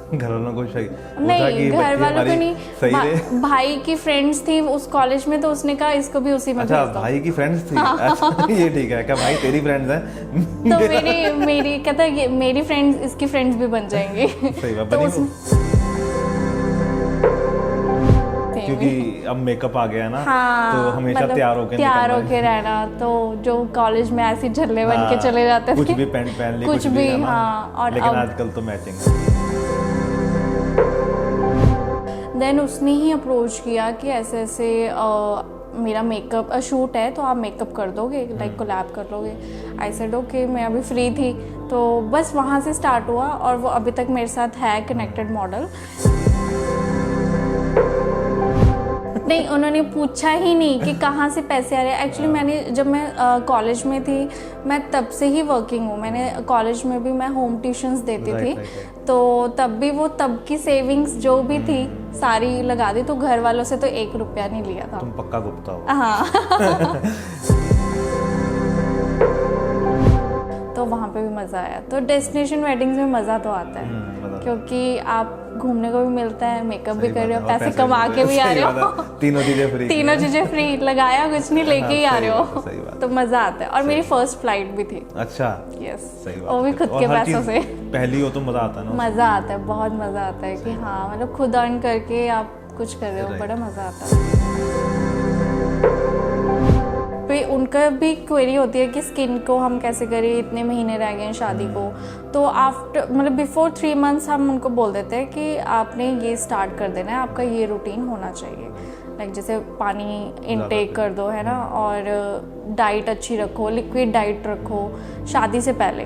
घर वालों को सही नहीं, घर वालों को नहीं, भाई की फ्रेंड्स थी उस कॉलेज में, तो उसने कहा इसको भी उसी में भेज दो। अच्छा, भाई की फ्रेंड्स थी। अच्छा, ये ठीक है। क्या भाई तेरी फ्रेंड्स हैं? तो मेरी कहता है मेरी फ्रेंड्स इसकी फ्रेंड्स भी बन जाएंगी। सही बात। तो क्योंकि अब मेकअप आ गया ना, हाँ, तो हमेशा मतलब तैयार होके रहना। तो जो कॉलेज में ऐसी झल्ले बन के चले जाते थे, कुछ भी पैंट पहन ली, कुछ भी, हाँ। और लेकिन आजकल तो मैचिंग। देन उसने ही अप्रोच किया कि ऐसे ऐसे मेरा मेकअप शूट है, तो आप मेकअप कर दोगे, लाइक कोलैब कर लोगे। I said okay. मैं अभी फ्री थी, तो बस वहाँ से स्टार्ट हुआ, और वो अभी तक मेरे साथ है कनेक्टेड मॉडल। नहीं, उन्होंने पूछा ही नहीं कि कहाँ से पैसे आ रहे हैं। एक्चुअली जब मैं कॉलेज में थी, मैं तब से ही वर्किंग हूँ। मैंने कॉलेज में भी मैं होम ट्यूशन्स देती थी, तो तब भी वो तब की सेविंग्स जो भी थी सारी लगा दी, तो घर वालों से तो 1 रुपया नहीं लिया था। तुम पक्का गुप्ता हो। हाँ। तो वहाँ पे भी मज़ा आया। तो डेस्टिनेशन वेडिंग्स में मज़ा तो आता है, क्योंकि आप घूमने को भी मिलता है, मेकअप भी कर रहे हो, पैसे कमा के भी आ रहे हो, तीनों चीजें फ्री, लगाया कुछ नहीं, लेके ही आ रहे हो, तो मज़ा आता है। और मेरी फर्स्ट फ्लाइट भी थी। अच्छा, यस, सही बात। वो भी खुद के पैसों से। पहली हो तो मज़ा आता है ना? मज़ा आता है, बहुत मज़ा आता है कि हाँ, मतलब खुद अर्न करके आप कुछ कर रहे हो, बड़ा मज़ा आता है। फिर उनका भी क्वेरी होती है कि स्किन को हम कैसे करें, इतने महीने रह गए हैं शादी को। तो आफ्टर मतलब बिफोर 3 मंथ्स हम उनको बोल देते हैं कि आपने ये स्टार्ट कर देना है, आपका ये रूटीन होना चाहिए। लाइक जैसे पानी इनटेक कर दो, है ना, और डाइट अच्छी रखो, लिक्विड डाइट रखो शादी से पहले।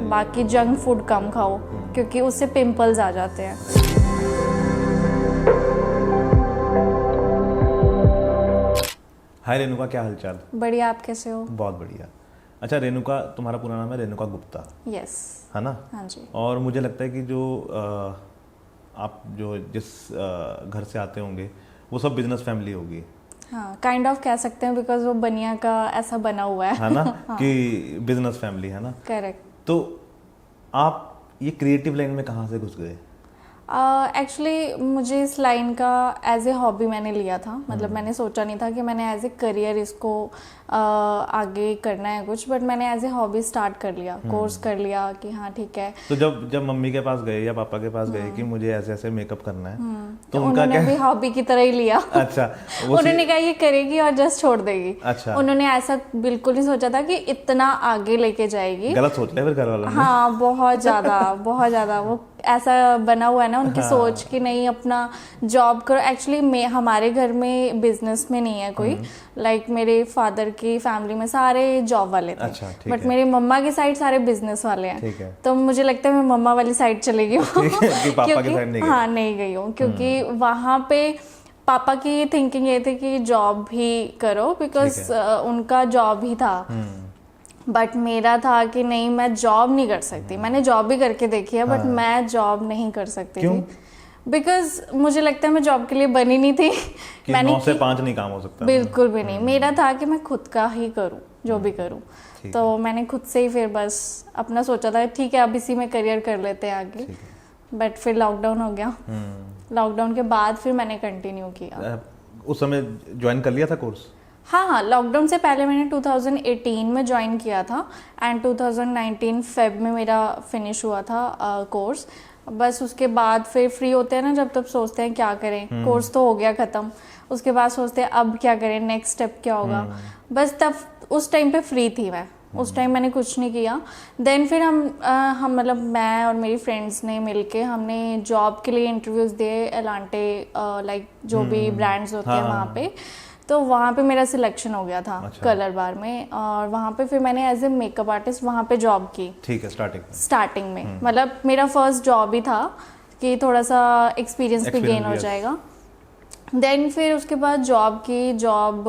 बाकी जंक फूड कम खाओ, क्योंकि उससे पिंपल्स आ जाते हैं। हाय रेणुका, क्या हालचाल? बढ़िया, आप कैसे हो? बहुत बढ़िया। अच्छा रेणुका, तुम्हारा पूरा नाम है रेणुका गुप्ता? यस। है ना? हाँ जी। और मुझे लगता है कि जो आप जो जिस घर से आते होंगे वो सब बिजनेस फैमिली होगी। हाँ, काइंड ऑफ कह सकते हैं, बिकॉज वो बनिया का ऐसा बना हुआ है ना? हाँ। कि बिजनेस फैमिली है ना? करेक्ट। तो आप ये क्रिएटिव लाइन में कहाँ से घुस गए? एक्चुअली मुझे इस लाइन का एज ए हॉबी मैंने लिया था। मतलब मैंने सोचा नहीं था कि मैंने एज ए करियर इसको आगे करना है कुछ, बट मैंने एज ए हॉबी स्टार्ट कर लिया, कोर्स कर लिया कि हाँ ठीक है। तो जब मम्मी के पास गए या पापा के पास गए कि मुझे ऐसे ऐसे मेकअप करना है, तो उन्होंने भी हॉबी की तरह ही लिया। अच्छा। उन्होंने कहा ये करेगी और जस्ट छोड़ देगी। अच्छा। उन्होंने ऐसा बिल्कुल नहीं सोचा था कि इतना आगे लेके जाएगी। गलत सोच लिया फिर घर वालों ने। हाँ, बहुत ज्यादा वो ऐसा बना हुआ है ना उनकी सोच कि नहीं अपना जॉब करो। एक्चुअली हमारे घर में बिजनेस में नहीं है कोई, लाइक मेरे फादर की फैमिली में सारे जॉब वाले थे। अच्छा, बट मेरे मम्मा की साइड सारे बिजनेस वाले हैं। तो मुझे लगता है मैं मम्मा वाली साइड चली गई हूँ क्योंकि हाँ नहीं गई हूँ, क्योंकि वहाँ पे पापा की थिंकिंग ये थी कि जॉब ही करो, बिकॉज उनका जॉब ही था। बट मेरा था कि नहीं, मैं जॉब नहीं कर सकती। मैंने जॉब भी करके देखी है, बट मैं जॉब नहीं कर सकती थी, बिकॉज मुझे लगता है मैं जॉब के लिए बनी नहीं थी। कि मैंने 9 से 5 नहीं काम हो सकता। बिल्कुल भी नहीं। मेरा था कि मैं खुद का ही करूं, जो भी करूं। तो मैंने खुद से ही फिर बस अपना सोचा था ठीक है अब इसी में करियर कर लेते हैं आगे। बट फिर लॉकडाउन हो गया। लॉकडाउन के बाद फिर मैंने कंटिन्यू किया। उस समय ज्वाइन कर लिया था कोर्स? हाँ, लॉकडाउन से पहले मैंने 2018 में ज्वाइन किया था, एंड 2019 फेब में मेरा फिनिश हुआ था कोर्स। बस उसके बाद फिर फ्री होते हैं ना जब तब सोचते हैं क्या करें, कोर्स तो हो गया ख़त्म, उसके बाद सोचते हैं अब क्या करें, नेक्स्ट स्टेप क्या होगा। बस तब उस टाइम पे फ्री थी मैं, उस टाइम मैंने कुछ नहीं किया। देन फिर हम मतलब मैं और मेरी फ्रेंड्स ने मिलके हमने जॉब के लिए इंटरव्यूज़ दिए एलांटे, लाइक जो भी ब्रांड्स होते हैं वहाँ पे। तो वहाँ पे मेरा सिलेक्शन हो गया था। अच्छा। कलर बार में, और वहाँ पे फिर मैंने एज ए मेकअप आर्टिस्ट वहाँ पे जॉब की। ठीक है, स्टार्टिंग में मतलब मेरा फर्स्ट जॉब ही था कि थोड़ा सा एक्सपीरियंस भी गेन हो जाएगा। देन फिर उसके बाद जॉब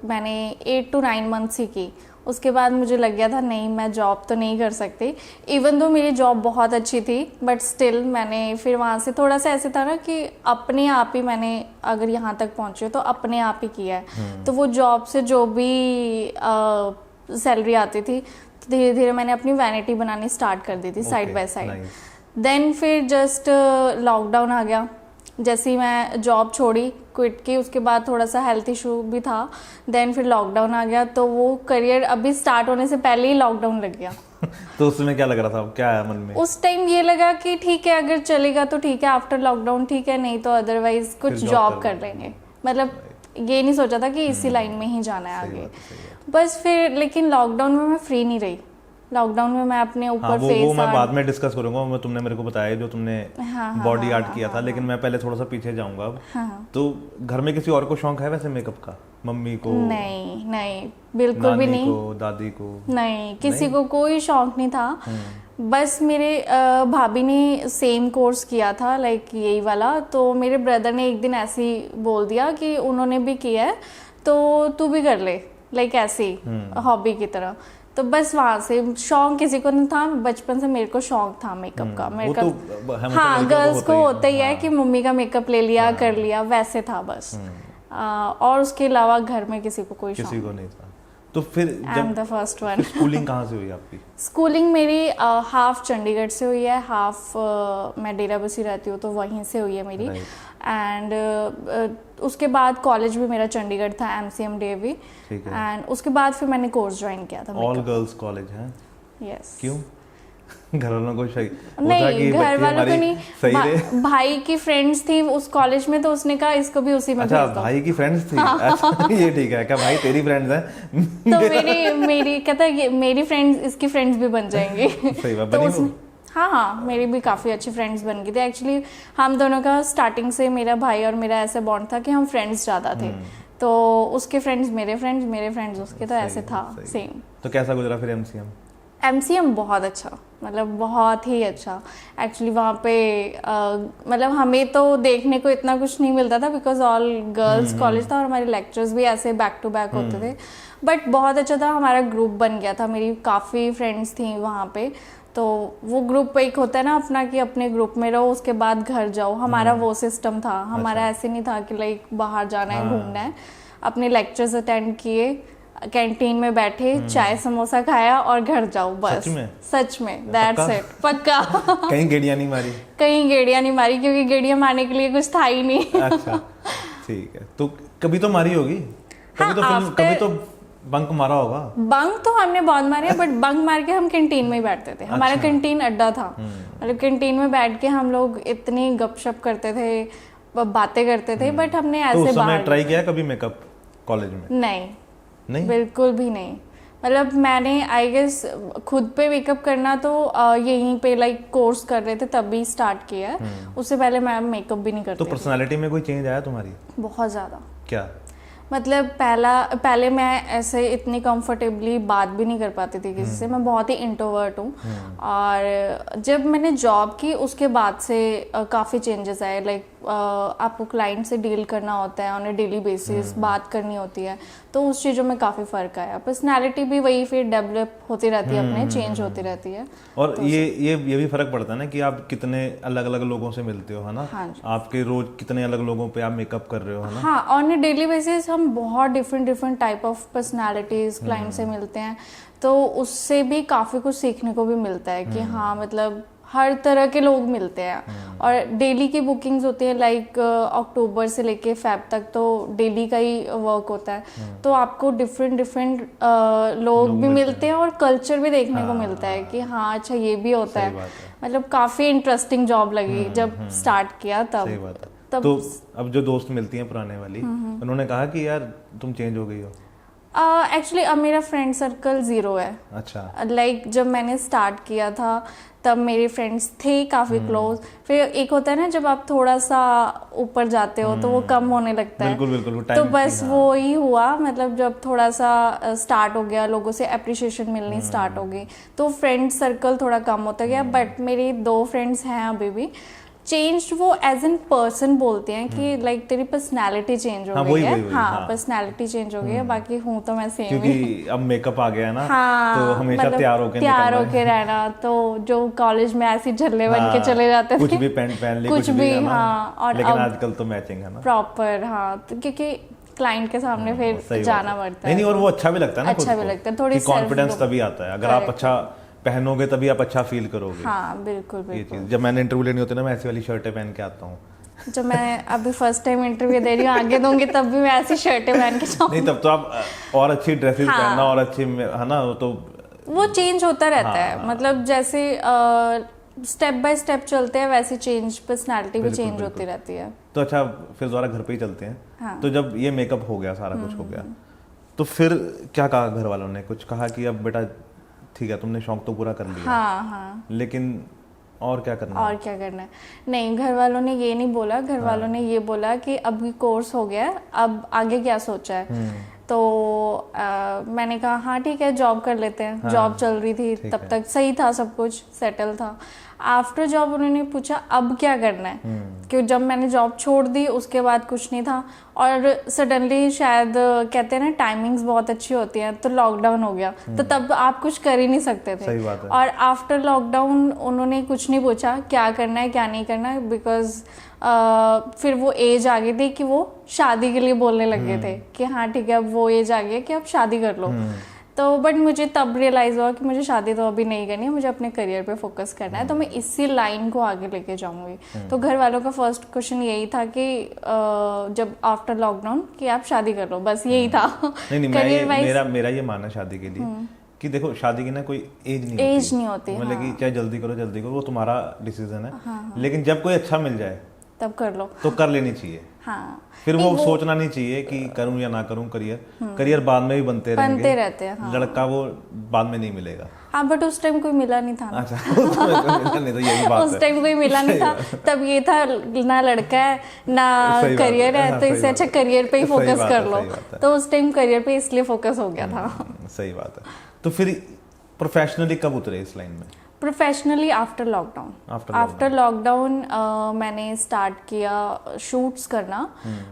मैंने 8 to 9 मंथ्स ही की। उसके बाद मुझे लग गया था नहीं, मैं जॉब तो नहीं कर सकती। इवन दो मेरी जॉब बहुत अच्छी थी, बट स्टिल मैंने फिर वहाँ से थोड़ा सा ऐसे था ना कि अपने आप ही मैंने अगर यहाँ तक पहुँची तो अपने आप ही किया है। तो वो जॉब से जो भी सैलरी आती थी, धीरे धीरे मैंने अपनी वैनिटी बनानी स्टार्ट कर दी थी साइड बाय साइड। देन फिर जस्ट लॉकडाउन आ गया। जैसे ही मैं जॉब छोड़ी, क्विट की, उसके बाद थोड़ा सा हेल्थ इशू भी था। देन फिर लॉकडाउन आ गया, तो वो करियर अभी स्टार्ट होने से पहले ही लॉकडाउन लग गया। तो उसमें क्या लग रहा था, क्या आया मन में? उस टाइम ये लगा कि ठीक है, अगर चलेगा तो ठीक है, आफ्टर लॉकडाउन ठीक है, नहीं तो अदरवाइज कुछ फिर जॉब कर लेंगे। मतलब ये नहीं सोचा था कि इसी लाइन में ही जाना है आगे। बस फिर लेकिन लॉकडाउन में मैं फ्री नहीं रही। लॉकडाउन में मैं अपने ऊपर वो मैं बाद में डिस्कस करूंगा। मैं तुमने मेरे को बताया जो तुमने बॉडी आर्ट किया था, लेकिन मैं पहले थोड़ा सा पीछे जाऊंगा अब। तो घर में किसी और को शौक है वैसे मेकअप का? मम्मी को? नहीं नहीं, बिल्कुल भी नहीं। को, दादी को? नहीं, किसी को कोई शौक नहीं था। बस मेरे भाभी ने सेम कोर्स किया था, लाइक यही वाला। तो मेरे ब्रदर ने एक दिन ऐसे ही बोल दिया कि उन्होंने भी किया है तो तू भी कर ले, लाइक ऐसे ही हॉबी की तरह। तो बस वहां से शौक किसी को नहीं था। बचपन से मेरे को शौक था मेकअप का। मेकअप हाँ, गर्ल्स को होता ही है कि मम्मी का मेकअप ले लिया, कर लिया, वैसे था बस। और उसके अलावा घर में किसी को कोई किसी को नहीं था। तो फिर जब द फर्स्ट वन स्कूलिंग कहाँ से हुई आपकी? स्कूलिंग मेरी हाफ चंडीगढ़ से हुई है, हाफ मैं डेरा बसी रहती हूँ तो वहीं से हुई है मेरी। एंड उसके बाद कॉलेज भी मेरा चंडीगढ़ था, MCM DAV। एंड उसके बाद फिर मैंने कोर्स ज्वाइन किया था। ऑल गर्ल्स कॉलेज है? यस। क्यों? घर वालों को सही नहीं, घर वालों को नहीं, भाई की फ्रेंड्स थी उस कॉलेज में, तो उसने कहा इसको भी उसी में भेज दो। अच्छा, भाई की फ्रेंड्स थी? अच्छा, ये ठीक है। क्या भाई तेरी फ्रेंड्स हैं? तो मेरी कहता है मेरी फ्रेंड्स इसकी फ्रेंड्स भी बन जाएंगी। सही बात। तो हाँ, मेरी भी काफ़ी अच्छी फ्रेंड्स बन गई थी। एक्चुअली हम दोनों का स्टार्टिंग से, मेरा भाई और मेरा ऐसा बॉन्ड था कि हम फ्रेंड्स ज़्यादा थे। तो उसके फ्रेंड्स मेरे फ्रेंड्स उसके, तो ऐसे था सेम। तो कैसा गुजरा फिर MCM? बहुत अच्छा, मतलब बहुत ही अच्छा। एक्चुअली वहाँ पे मतलब हमें तो देखने को इतना कुछ नहीं मिलता था बिकॉज ऑल गर्ल्स कॉलेज था और हमारे लेक्चर्स भी ऐसे बैक टू बैक होते थे। बट बहुत अच्छा था, हमारा ग्रुप बन गया था, मेरी काफ़ी फ्रेंड्स थी वहाँ पे। तो वो ग्रुप एक होता है ना अपना, कि अपने ग्रुप में रहो उसके बाद घर जाओ। हमारा वो सिस्टम था। हमारा ऐसे नहीं था कि लाइक बाहर जाना है, घूमना है। अपने लेक्चर्स अटेंड किए, कैंटीन में बैठे, चाय समोसा खाया और घर जाओ बस। सच में दैट्स इट। पक्का। कहीं गेड़ियां नहीं मारी? कहीं गेड़ियां नहीं मारी, क्योंकि गेड़ियां मारने के लिए कुछ था ही नहीं। अच्छा, ठीक है। तो कभी तो मारी होगी? कभी तो बंक मारा होगा? बंक तो हमने बहुत मारे, बट बंक मार के हम कैंटीन में ही बैठते थे। हमारा कैंटीन अड्डा था। मतलब कैंटीन में बैठ के हम लोग इतनी गपशप करते थे, बातें करते थे। बट हमने ऐसे तो उस समय ट्राई किया कभी मेकअप कॉलेज में? नहीं, बिल्कुल भी नहीं। मतलब मैंने आई गेस खुद पे मेकअप करना तो यहीं पे लाइक कोर्स कर रहे थे तभी स्टार्ट किया। उससे पहले मैं मेकअप भी नहीं करती। तो पर्सनालिटी में कोई चेंज आया तुम्हारी? बहुत ज़्यादा। क्या? मतलब पहले मैं ऐसे इतनी कंफर्टेबली बात भी नहीं कर पाती थी किसी से। मैं बहुत ही इंट्रोवर्ट हूँ। और जब मैंने जॉब की उसके बाद से काफ़ी चेंजेस आए। लाइक आपको क्लाइंट से डील करना होता है ऑन ए डेली बेसिस, बात करनी होती है, तो उस चीज़ों में काफ़ी फ़र्क आया। पर्सनैलिटी भी वही फिर डेवलप होती रहती है, अपने चेंज होती रहती है। और तो ये भी फ़र्क पड़ता है ना कि आप कितने अलग अलग लोगों से मिलते हो, है ना? हाँ, आपके रोज कितने अलग लोगों पे आप मेकअप कर रहे हो, है ना? हाँ, ऑन ए डेली बेसिस हम बहुत different type of personalities client से मिलते हैं, तो उससे भी काफ़ी कुछ सीखने को भी मिलता है कि हाँ, मतलब हर तरह के लोग मिलते हैं। और डेली की बुकिंग्स होती है, लाइक अक्टूबर से लेके फेब तक तो डेली का ही वर्क होता है। तो आपको डिफरेंट लोग भी मिलते हैं और कल्चर भी देखने को मिलता है कि हाँ, अच्छा ये भी होता है। मतलब काफ़ी इंटरेस्टिंग जॉब लगी जब स्टार्ट किया तब। तो अब जो दोस्त मिलती हैं पुराने वाली, उन्होंने कहा कि यार तुम चेंज हो गई हो? एक्चुअली अब मेरा फ्रेंड सर्कल 0 है। अच्छा। लाइक जब मैंने स्टार्ट किया था तब मेरे फ्रेंड्स थे काफ़ी क्लोज। फिर एक होता है ना जब आप थोड़ा सा ऊपर जाते हो तो वो कम होने लगता है। बिल्कुल, तो बस वो ही हुआ। मतलब जब थोड़ा सा स्टार्ट हो गया, लोगों से अप्रिशिएशन मिलनी स्टार्ट हो गई, तो फ्रेंड सर्कल थोड़ा कम होता गया। बट मेरी 2 फ्रेंड्स हैं अभी भी। चेंज वो एज एन पर्सन बोलते हैं कि लाइक तेरी पर्सनालिटी चेंज हो गई है। हाँ, पर्सनालिटी चेंज हो गई है, बाकी हूँ तो मैं सेम ही। क्योंकि अब मेकअप आ गया है ना। हाँ, तो हमेशा मतलब तैयार होके रहना। तो जो कॉलेज में ऐसी झल्ले बन के चले जाते थे, कुछ भी पैंट पहन ली, कुछ भी। हाँ, और लेकिन आजकल तो मैचिंग है ना प्रॉपर। हाँ, तो क्योंकि क्लाइंट के सामने फिर जाना पड़ता है। नहीं, और वो अच्छा भी लगता है ना, अच्छा भी लगता है, थोड़ी कॉन्फिडेंस तभी आता है। अगर आप अच्छा पहनोगे तभी आप अच्छा फील करोगे। हाँ बिल्कुल ये बिल्कुल। चीज जब मैंने इंटरव्यू लेनी होती है ना, मैं ऐसी वाली शर्टें पहन के आता हूँ। जब मैं अभी फर्स्ट टाइम इंटरव्यू दे रही हूँ, आगे दूंगी तब भी मैं ऐसी शर्टें पहन के नहीं, तब तो आप और अच्छी ड्रेसेस हाँ। पहनना और अच्छी, है ना, तो वो चेंज होता रहता हाँ, है, मतलब जैसे स्टेप बाय स्टेप चलते हैं वैसे चेंज, पर्सनालिटी भी चेंज होती रहती है। तो अच्छा, फिर दोबारा घर पे ही चलते हैं। हाँ। तो जब ये मेकअप हो गया, सारा कुछ हो गया, तो फिर क्या कहा घर वालों ने? कुछ कहा कि अब बेटा ठीक है, तुमने शौक तो पूरा कर लिया, हाँ हाँ, लेकिन और क्या करना और क्या करना है? नहीं, घर वालों ने ये नहीं बोला, घर वालों ने ये बोला कि अभी कोर्स हो गया है, अब आगे क्या सोचा है। तो मैंने कहा हाँ ठीक है, जॉब कर लेते हैं। जॉब चल रही थी तब तक, सही था, सब कुछ सेटल था। आफ्टर जॉब उन्होंने पूछा अब क्या करना है, क्योंकि जब मैंने जॉब छोड़ दी उसके बाद कुछ नहीं था, और सडनली शायद कहते हैं ना टाइमिंग्स बहुत अच्छी होती हैं, तो लॉकडाउन हो गया, तो तब आप कुछ कर ही नहीं सकते थे। सही बात है। और आफ्टर लॉकडाउन उन्होंने कुछ नहीं पूछा क्या करना है क्या नहीं करना है, बिकॉज फिर वो एज आ गई थी कि वो शादी के लिए बोलने लगे थे कि हाँ ठीक है, अब वो एज आ गया कि अब शादी कर लो। तो बट मुझे तब रियलाइज हुआ कि मुझे शादी तो अभी नहीं करनी है, मुझे अपने करियर पे फोकस करना है, तो मैं इसी लाइन को आगे लेके जाऊंगी। तो घर वालों का फर्स्ट क्वेश्चन यही था कि जब आफ्टर लॉकडाउन कि आप शादी कर लो, बस यही था। नहीं, मेरा ये मानना है शादी के लिए कि देखो, शादी की ना कोई एज नहीं होती, मतलब कि चाहे जल्दी करो, वो तुम्हारा डिसीजन है। लेकिन जब कोई अच्छा मिल जाए तब कर लो, तो कर लेनी चाहिए। हाँ, फिर वो सोचना नहीं चाहिए कि करूं या ना करूं। करियर बाद में भी बनते रहते हैं। हाँ। लड़का वो बाद में नहीं मिलेगा। हाँ, बट उस टाइम कोई मिला नहीं था ना। अच्छा, उस टाइम कोई मिला नहीं, तो यही बात है। उस टाइम कोई मिला नहीं था, तब ये था ना लड़का है ना करियर है, तो इससे अच्छा करियर पे ही फोकस कर लो। तो उस टाइम करियर पे इसलिए फोकस हो गया था। सही बात है। तो फिर प्रोफेशनली कब उतरे इस लाइन में? प्रोफेशनली आफ्टर लॉकडाउन मैंने स्टार्ट किया शूट्स करना,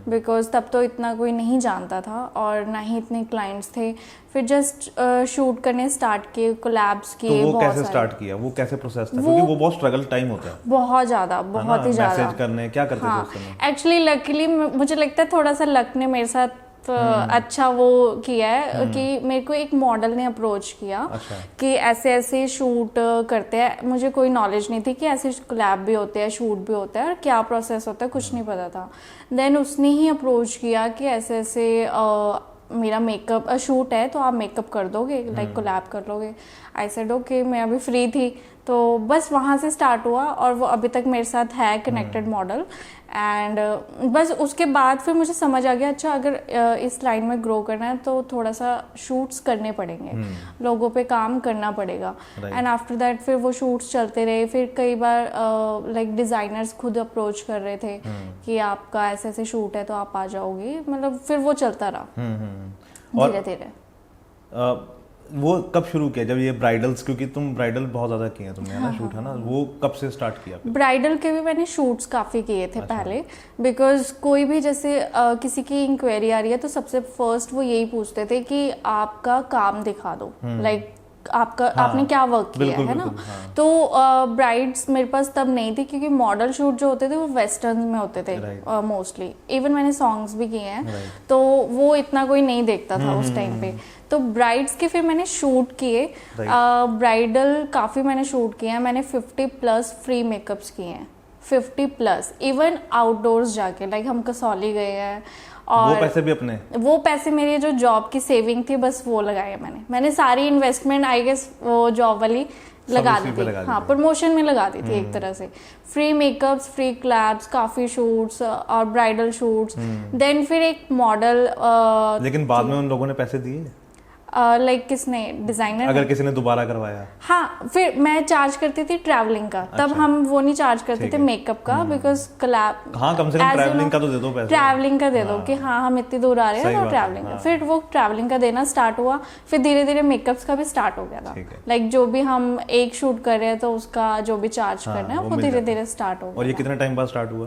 बिकॉज तब तो इतना कोई नहीं जानता था और ना ही इतने क्लाइंट्स थे। फिर जस्ट शूट करने स्टार्ट किए, कोलैब्स किए। तो वो कैसे स्टार्ट किया, वो कैसे प्रोसेस था? क्योंकि वो बहुत स्ट्रगल टाइम होता है, बहुत ही ज्यादा। मैसेज करने क्या करते थे उस समय? एक्चुअली लकीली मुझे लगता है थोड़ा सा लक ने मेरे साथ अच्छा वो किया है कि मेरे को एक मॉडल ने अप्रोच किया। अच्छा। कि ऐसे ऐसे शूट करते हैं, मुझे कोई नॉलेज नहीं थी कि ऐसे कोलैब भी होते हैं, शूट भी होता है, और क्या प्रोसेस होता है कुछ नहीं पता था। देन उसने ही अप्रोच किया कि ऐसे ऐसे मेरा मेकअप शूट है तो आप मेकअप कर दोगे, लाइक कोलैब कर लोगे। आई सेड ओके, मैं अभी फ्री थी, तो बस वहाँ से स्टार्ट हुआ, और वो अभी तक मेरे साथ है कनेक्टेड मॉडल। एंड बस उसके बाद फिर मुझे समझ आ गया, अच्छा अगर इस लाइन में ग्रो करना है तो थोड़ा सा शूट्स करने पड़ेंगे, लोगों पे काम करना पड़ेगा। एंड आफ्टर दैट फिर वो शूट्स चलते रहे। फिर कई बार लाइक डिजाइनर्स खुद अप्रोच कर रहे थे कि आपका ऐसे ऐसे शूट है तो आप आ जाओगे, मतलब फिर वो चलता रहा धीरे धीरे। वो कब शुरू किया, जब ये ब्राइडल्स, क्योंकि तुम ब्राइडल बहुत ज्यादा किए हैं तुमने, है ना, शूट, है ना, वो कब से स्टार्ट किया? ब्राइडल के भी मैंने शूट्स काफ़ी किए थे पहले, बिकॉज कोई भी जैसे किसी की इंक्वायरी आ रही है तो सबसे फर्स्ट वो यही पूछते थे कि आपका काम दिखा दो, लाइक आपने क्या वर्क किया है ना। तो ब्राइड्स मेरे पास तब नहीं थी, क्योंकि मॉडल शूट जो होते थे वो वेस्टर्न में होते थे मोस्टली। इवन मैंने सॉन्ग्स भी किए हैं, तो वो इतना कोई नहीं देखता था उस टाइम पे। तो ब्राइड्स के फिर मैंने शूट किए, ब्राइडल काफ़ी मैंने शूट किए हैं। मैंने 50+ फ्री मेकअप्स किए हैं, 50+, इवन आउटडोर्स जाके, लाइक हम कसौली गए हैं। और वो पैसे मेरी जो जॉब की सेविंग थी बस वो लगाए मैंने सारी इन्वेस्टमेंट आई गेस वो जॉब वाली लगा दी थी। हाँ, प्रमोशन में लगा दी थी एक तरह से। फ्री मेकअप्स, फ्री क्लैब्स, काफी शूट्स और ब्राइडल शूट्स। देन फिर एक मॉडल। लेकिन बाद में उन लोगों ने पैसे दिए? लाइक किसने? डिजाइनर। अगर किसी ने दोबारा करवाया? हाँ, फिर मैं चार्ज करती थी ट्रैवलिंग का। तब हम वो नहीं चार्ज करते थे मेकअप का, बिकॉज कोलैब। हाँ, कम से कम ट्रैवलिंग का तो दे दो पैसे। ट्रैवलिंग का दे दो कि हाँ हम इतनी दूर आ रहे हैं तो ट्रैवलिंग का। फिर वो ट्रैवलिंग का देना स्टार्ट हुआ। फिर धीरे धीरे मेकअप्स का भी स्टार्ट हो गया था। लाइक जो भी हम एक शूट कर रहे हैं तो उसका जो भी चार्ज करना है वो धीरे धीरे स्टार्ट हो गया। और ये कितने टाइम बाद स्टार्ट हुआ?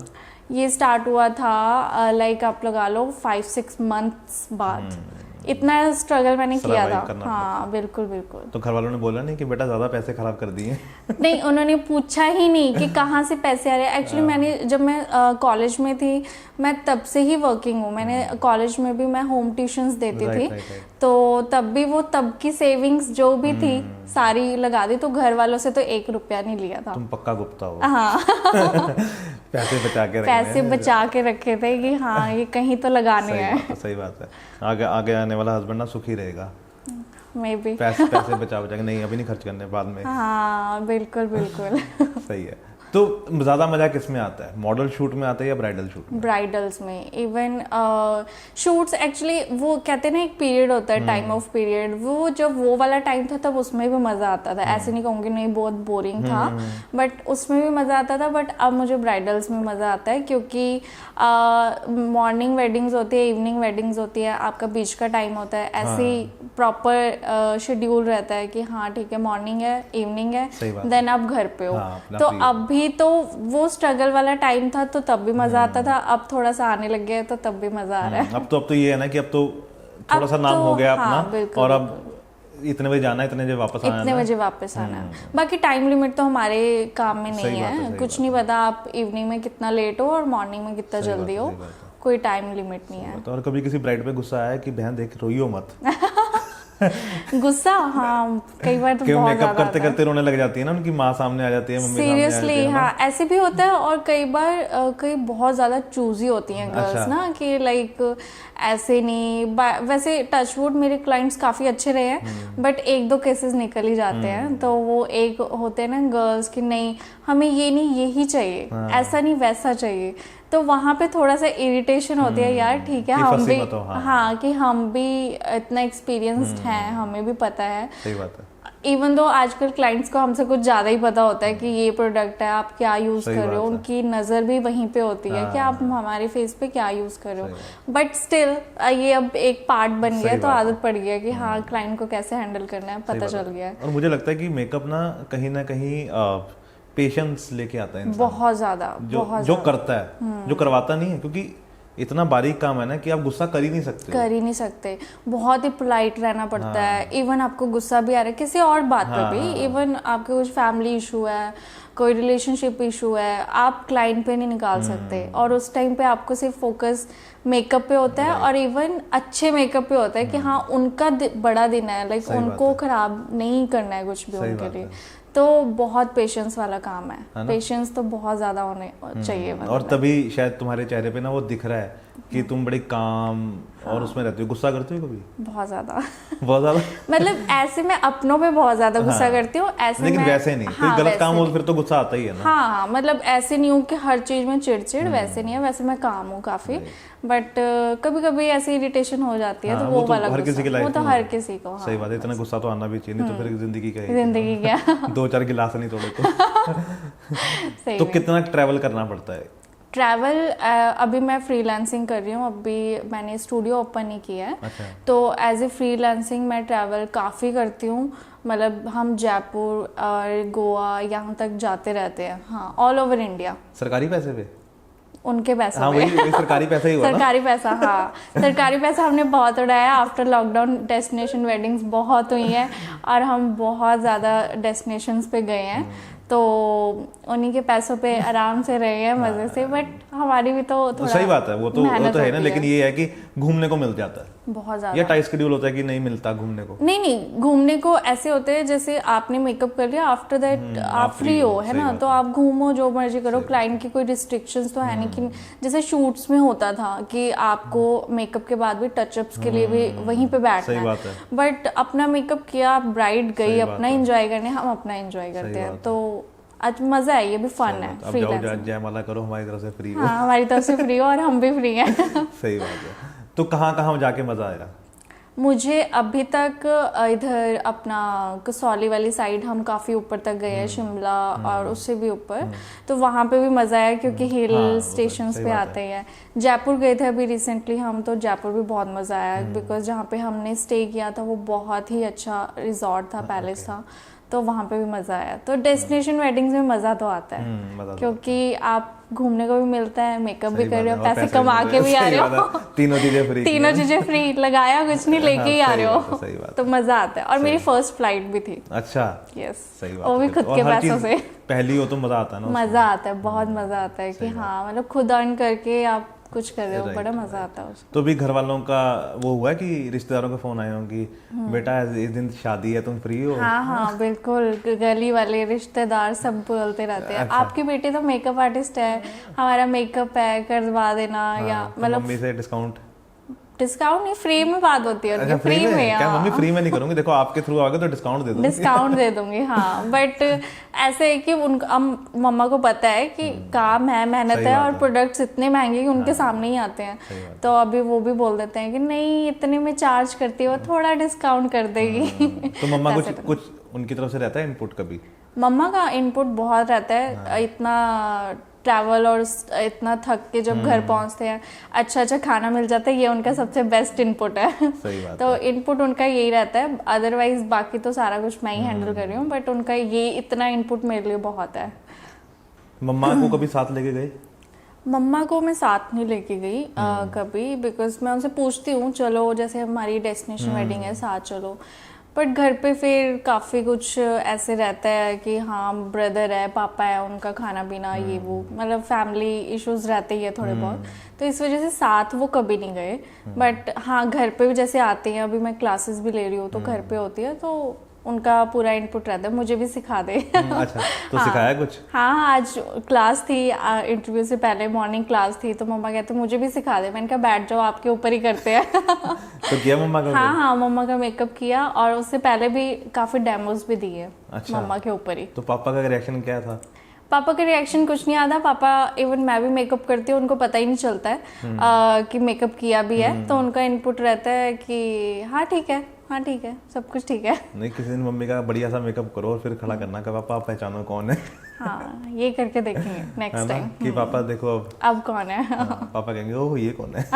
ये स्टार्ट हुआ था लाइक आप लगा लो 5-6 मंथ्स बाद। इतना स्ट्रगल मैंने किया Survive था। करना हाँ बिल्कुल बिल्कुल। तो घर वालों ने बोला नहीं कि बेटा ज्यादा पैसे खराब कर दिए? नहीं, उन्होंने पूछा ही नहीं कि कहाँ से पैसे आ रहे हैं। एक्चुअली मैंने जब मैं कॉलेज में थी, मैं तब से ही वर्किंग हूँ। मैंने कॉलेज में भी मैं होम ट्यूशंस देती थी, तो तब भी वो तब की सेविंग्स जो भी थी सारी लगा दी, तो घर वालों से तो 1 रुपया नहीं लिया था। तुम पक्का गुप्ता हो। हाँ पैसे बचा के रखे पैसे बचा के रखे थे कि हाँ ये कहीं तो लगाने हैं। सही बात है। आगे आगे आने वाला हस्बैंड ना सुखी रहेगा। मे बी पैसे बचा के, नहीं अभी नहीं खर्च करने, बाद में। हाँ बिल्कुल बिल्कुल। सही है। तो ज्यादा मजा किस में आता है, मॉडल शूट में आता है या ब्राइडल शूट में? ब्राइडल्स में। इवन शूट्स एक्चुअली वो कहते हैं ना एक पीरियड होता है, टाइम ऑफ पीरियड, वो जब वो वाला टाइम था तब उसमें भी मज़ा आता था। ऐसे नहीं कहूँगी नहीं बहुत बोरिंग था, बट उसमें भी मज़ा आता था। बट अब मुझे ब्राइडल्स में मज़ा आता है क्योंकि मॉर्निंग वेडिंग्स होती है, इवनिंग वेडिंग्स होती है, आपका बीच का टाइम होता है, ऐसे ही प्रॉपर शेड्यूल रहता है कि हाँ ठीक है मॉर्निंग है, इवनिंग है, देन आप घर पे हो। तो अभी तो वो स्ट्रगल वाला टाइम था तो तब भी मजा आता था, अब थोड़ा सा आने लग गया तो तब भी मजा आ रहा है। अब तो ये है ना कि अब तो थोड़ा सा नाम हो गया अपना, बिल्कुल, और अब इतने बजे जाना है, इतने बजे वापस आना है, इतने बजे वापस आना है। बाकी टाइम लिमिट तो हमारे काम में नहीं है, कुछ नहीं पता आप इवनिंग में कितना लेट हो और मॉर्निंग में कितना जल्दी हो, कोई टाइम लिमिट नहीं है। और कभी किसी ब्राइड पे गुस्सा आया कि बहन देख रोइयो मत? गुस्सा हाँ कई बार तो बहुत मेकअप करते करते रोने लग जाती है ना, उनकी माँ सामने आ जाती है, मम्मी सीरियसली हाँ ऐसे भी होता है। और कई बार कई बहुत ज्यादा चूजी होती हैं गर्ल्स ना, कि लाइक ऐसे नहीं, वैसे टचवुड मेरे क्लाइंट्स काफी अच्छे रहे हैं, बट 1-2 केसेस निकल ही जाते हैं। तो वो एक होते हैं ना गर्ल्स की नहीं हमें ये नहीं यही चाहिए, ऐसा नहीं वैसा चाहिए, तो वहाँ पे थोड़ा सा इरिटेशन होती है यार ठीक है हम भी हाँ कि हम भी इतना एक्सपीरियंस्ड हैं, हमें भी पता है। सही बात है। इवन दो आजकल क्लाइंट्स को हमसे कुछ ज़्यादा ही पता होता है कि ये प्रोडक्ट है आप क्या यूज़ कर रहे हो, उनकी नज़र भी वहीं पे होती है कि आप हमारे फेस पे क्या यूज़ कर रहे हो। बट स्टिल ये अब एक पार्ट बन गया, तो आदत पड़ गया कि हाँ क्लाइंट को कैसे हैंडल करना है, पता चल गया है। और मुझे लगता है कि मेकअप ना कहीं पेशेंस लेके आता है इंसान, बहुत ज़्यादा जो करता है, जो करवाता नहीं है, क्योंकि इतना बारीक काम है ना कि आप गुस्सा कर ही नहीं सकते, बहुत ही पोलाइट रहना पड़ता है। इवन आपको गुस्सा भी आ रहा है किसी और बात पे भी, इवन आपके कुछ फैमिली इशू है, कोई रिलेशनशिप इशू है, आप क्लाइंट पे नहीं निकाल सकते, और उस टाइम पे आपको सिर्फ फोकस मेकअप पे होता है, और इवन अच्छे मेकअप पे होता है कि हाँ उनका बड़ा दिन है, लाइक उनको खराब नहीं करना है कुछ भी उनके लिए। तो बहुत पेशेंस वाला काम है, पेशेंस तो बहुत ज्यादा होने चाहिए। और तभी शायद तुम्हारे चेहरे पे ना वो दिख रहा है कि तुम बड़ी काम और उसमें रहती हो। गुस्सा करती हो कभी? बहुत ज्यादा बहुत ज्यादा मतलब ऐसे मैं अपनों पे बहुत ज्यादा गुस्सा करती हूँ, ऐसे लेकिन वैसे नहीं, कोई गलत काम हो फिर तो गुस्सा आता ही है ना। हाँ मतलब ऐसे नहीं हूँ कि हर चीज में चिड़चिड़, वैसे नहीं है, वैसे मैं काम हूँ काफी, बट कभी कभी ऐसी इरिटेशन हो जाती है, तो वो वाला हर किसी की लाइफ वो तो हर किसी को। सही बात है, इतना गुस्सा तो आना भी चाहिए, नहीं तो फिर जिंदगी क्या 2-4 गिलास नहीं तोड़े तो कितना ट्रैवल करना पड़ता है? ट्रैवल अभी मैं फ्रीलांसिंग कर रही हूँ, अभी मैंने स्टूडियो ओपन नहीं किया है। अच्छा। तो एज ए फ्रीलांसिंग मैं ट्रैवल काफ़ी करती हूँ, मतलब हम जयपुर और गोवा यहाँ तक जाते रहते हैं, हाँ ऑल ओवर इंडिया। सरकारी पैसे पे? उनके पैसा हाँ, वही सरकारी पैसा ही हुआ ना? सरकारी पैसा हाँ सरकारी पैसा हमने बहुत उड़ाया। आफ्टर लॉकडाउन डेस्टिनेशन वेडिंग्स बहुत हुई हैं और हम बहुत ज़्यादा डेस्टिनेशंस पे गए हैं, तो उन्हीं के पैसों पे आराम से रहे हैं मजे से। बट हमारी भी तो थोड़ा सही बात है, वो तो है ना, लेकिन ये है कि घूमने को मिल जाता है बहुत ज्यादा, या टाइट शेड्यूल होता है कि नहीं मिलता घूमने को? नहीं घूमने को ऐसे होते हैं जैसे आपने मेकअप कर लिया, आफ्टर दैट आप फ्री हो, है ना, तो आप घूमो जो मर्जी करो, क्लाइंट की कोई रिस्ट्रिक्शंस तो है नहीं कि जैसे शूट्स में होता था कि आपको मेकअप के बाद भी टचअप्स के लिए भी वहीं पे बैठना है, बट अपना मेकअप किया, आप ब्राइड गई अपना एंजॉय करने, हम अपना एंजॉय करते हैं, तो आज मजा है, ये भी फन है। फ्रीलांसिंग जयमाला करो, हमारी तरफ से फ्री हो। हाँ हमारी तरफ से फ्री हो और हम भी फ्री हैं। सही बात है। तो कहाँ जाके मजा आया? मुझे अभी तक इधर अपना कसौली वाली साइड हम काफ़ी ऊपर तक गए हैं, शिमला और उससे भी ऊपर, तो वहाँ पे भी मज़ा आया क्योंकि हिल स्टेशंस पे आते हैं। जयपुर गए थे अभी रिसेंटली हम, तो जयपुर भी बहुत मज़ा आया बिकॉज जहाँ पे हमने स्टे किया था वो बहुत ही अच्छा रिजॉर्ट था, पैलेस था, तो वहाँ पे भी मज़ा आया। तो डेस्टिनेशन वेडिंग्स में मज़ा तो आता है क्योंकि आप घूमने को भी मिलता है, मेकअप भी सही कर रहे बात हो, है, और पैसे पैसे कमा मिल के रहे भी हैं, आ सही रहे बात हो, है, तीनों चीजें फ्री तीनों चीजें फ्री, लगाया कुछ नहीं, लेके ही आ रहे हो, सही बात तो मजा आता है। और मेरी फर्स्ट फ्लाइट भी थी। अच्छा, यस, सही बात वो भी है। खुद और के हर पैसों चीज़ से। पहली हो तो मजा आता है ना उसमें। मजा आता है, बहुत मजा आता है कि हाँ मतलब खुद अर्न करके आप कुछ कर रहे हो, Right, बड़ा मजा आता है उसमें। तो भी घर वालों का वो हुआ है कि रिश्तेदारों के फोन आए हों कि बेटा इस दिन शादी है, तुम फ्री हो? हाँ हाँ बिल्कुल, गली वाले रिश्तेदार सब बोलते रहते हैं, अच्छा। आपकी बेटी तो मेकअप आर्टिस्ट है, हमारा मेकअप है, करवा देना, या तो मतलब मम्मी से डिस्काउंट? डिस्काउंट नहीं, फ्री में बात होती है अच्छा, उनकी, फ्री में। क्या हाँ। मम्मी फ्री में नहीं करूंगी, देखो आपके थ्रू आओगे तो डिस्काउंट दे दूंगी। डिस्काउंट दे दूंगी, हाँ। बट ऐसे है कि उनका मम्मा को पता है कि काम है, मेहनत सही है, बात और है। प्रोडक्ट्स इतने महंगे कि उनके सामने ही आते हैं, सही बात तो अभी वो भी बोल देते हैं कि नहीं इतने में चार्ज करती हो, थोड़ा डिस्काउंट कर देगी। तो मम्मा ऐसे कुछ उनकी तरफ से रहता है इनपुट कभी? मम्मा का इनपुट बहुत रहता है, इतना ट्रैवल और इतना थक के जब घर पहुंचते हैं अच्छा खाना मिल जाता है, ये उनका सबसे बेस्ट इनपुट है। सही बात तो इनपुट उनका यही रहता है, अदरवाइज बाकी तो सारा कुछ मैं ही हैंडल कर रही हूँ, बट उनका ये इतना इनपुट मेरे लिए बहुत है। मम्मा को कभी साथ लेके गए? मम्मा को मैं साथ नहीं लेके गई कभी, बिकॉज मैं उनसे पूछती हूँ चलो जैसे हमारी डेस्टिनेशन वेडिंग है साथ चलो, बट घर पे फिर काफ़ी कुछ ऐसे रहता है कि हाँ ब्रदर है, पापा है, उनका खाना पीना ये वो, मतलब फैमिली इश्यूज रहते ही है थोड़े बहुत, तो इस वजह से साथ वो कभी नहीं गए। बट हाँ घर पे भी जैसे आते हैं, अभी मैं क्लासेस भी ले रही हूँ तो घर पे होती है, तो उनका पूरा इनपुट रहता है, मुझे भी सिखा दे। अच्छा, तो हाँ, सिखाया कुछ? हाँ आज क्लास थी, इंटरव्यू से पहले मॉर्निंग क्लास थी, तो मम्मा कहते मुझे भी सिखा दे, मैंने कहा बैठ जाओ आपके ऊपर ही करते हैं। तो किया मम्मा का? हाँ हाँ मम्मा का मेकअप किया, और उससे पहले भी काफी डेमोज भी दिए अच्छा। मम्मा के ऊपर ही। तो पापा का रिएक्शन क्या था? पापा का रिएक्शन कुछ नहीं आता, पापा इवन मैं भी मेकअप करती हूँ, उनको पता ही नहीं चलता है कि मेकअप किया भी है, तो उनका इनपुट रहता है कि हाँ ठीक है, हाँ ठीक है, सब कुछ ठीक है। नहीं, किसी दिन मम्मी का बढ़िया सा मेकअप करो और फिर खड़ा करना कि पापा पहचानो कौन है। हाँ ये करके देखेंगे है नेक्स्ट ना, टाइम कि पापा देखो अब कौन है। पापा कहेंगे ओह ये कौन है।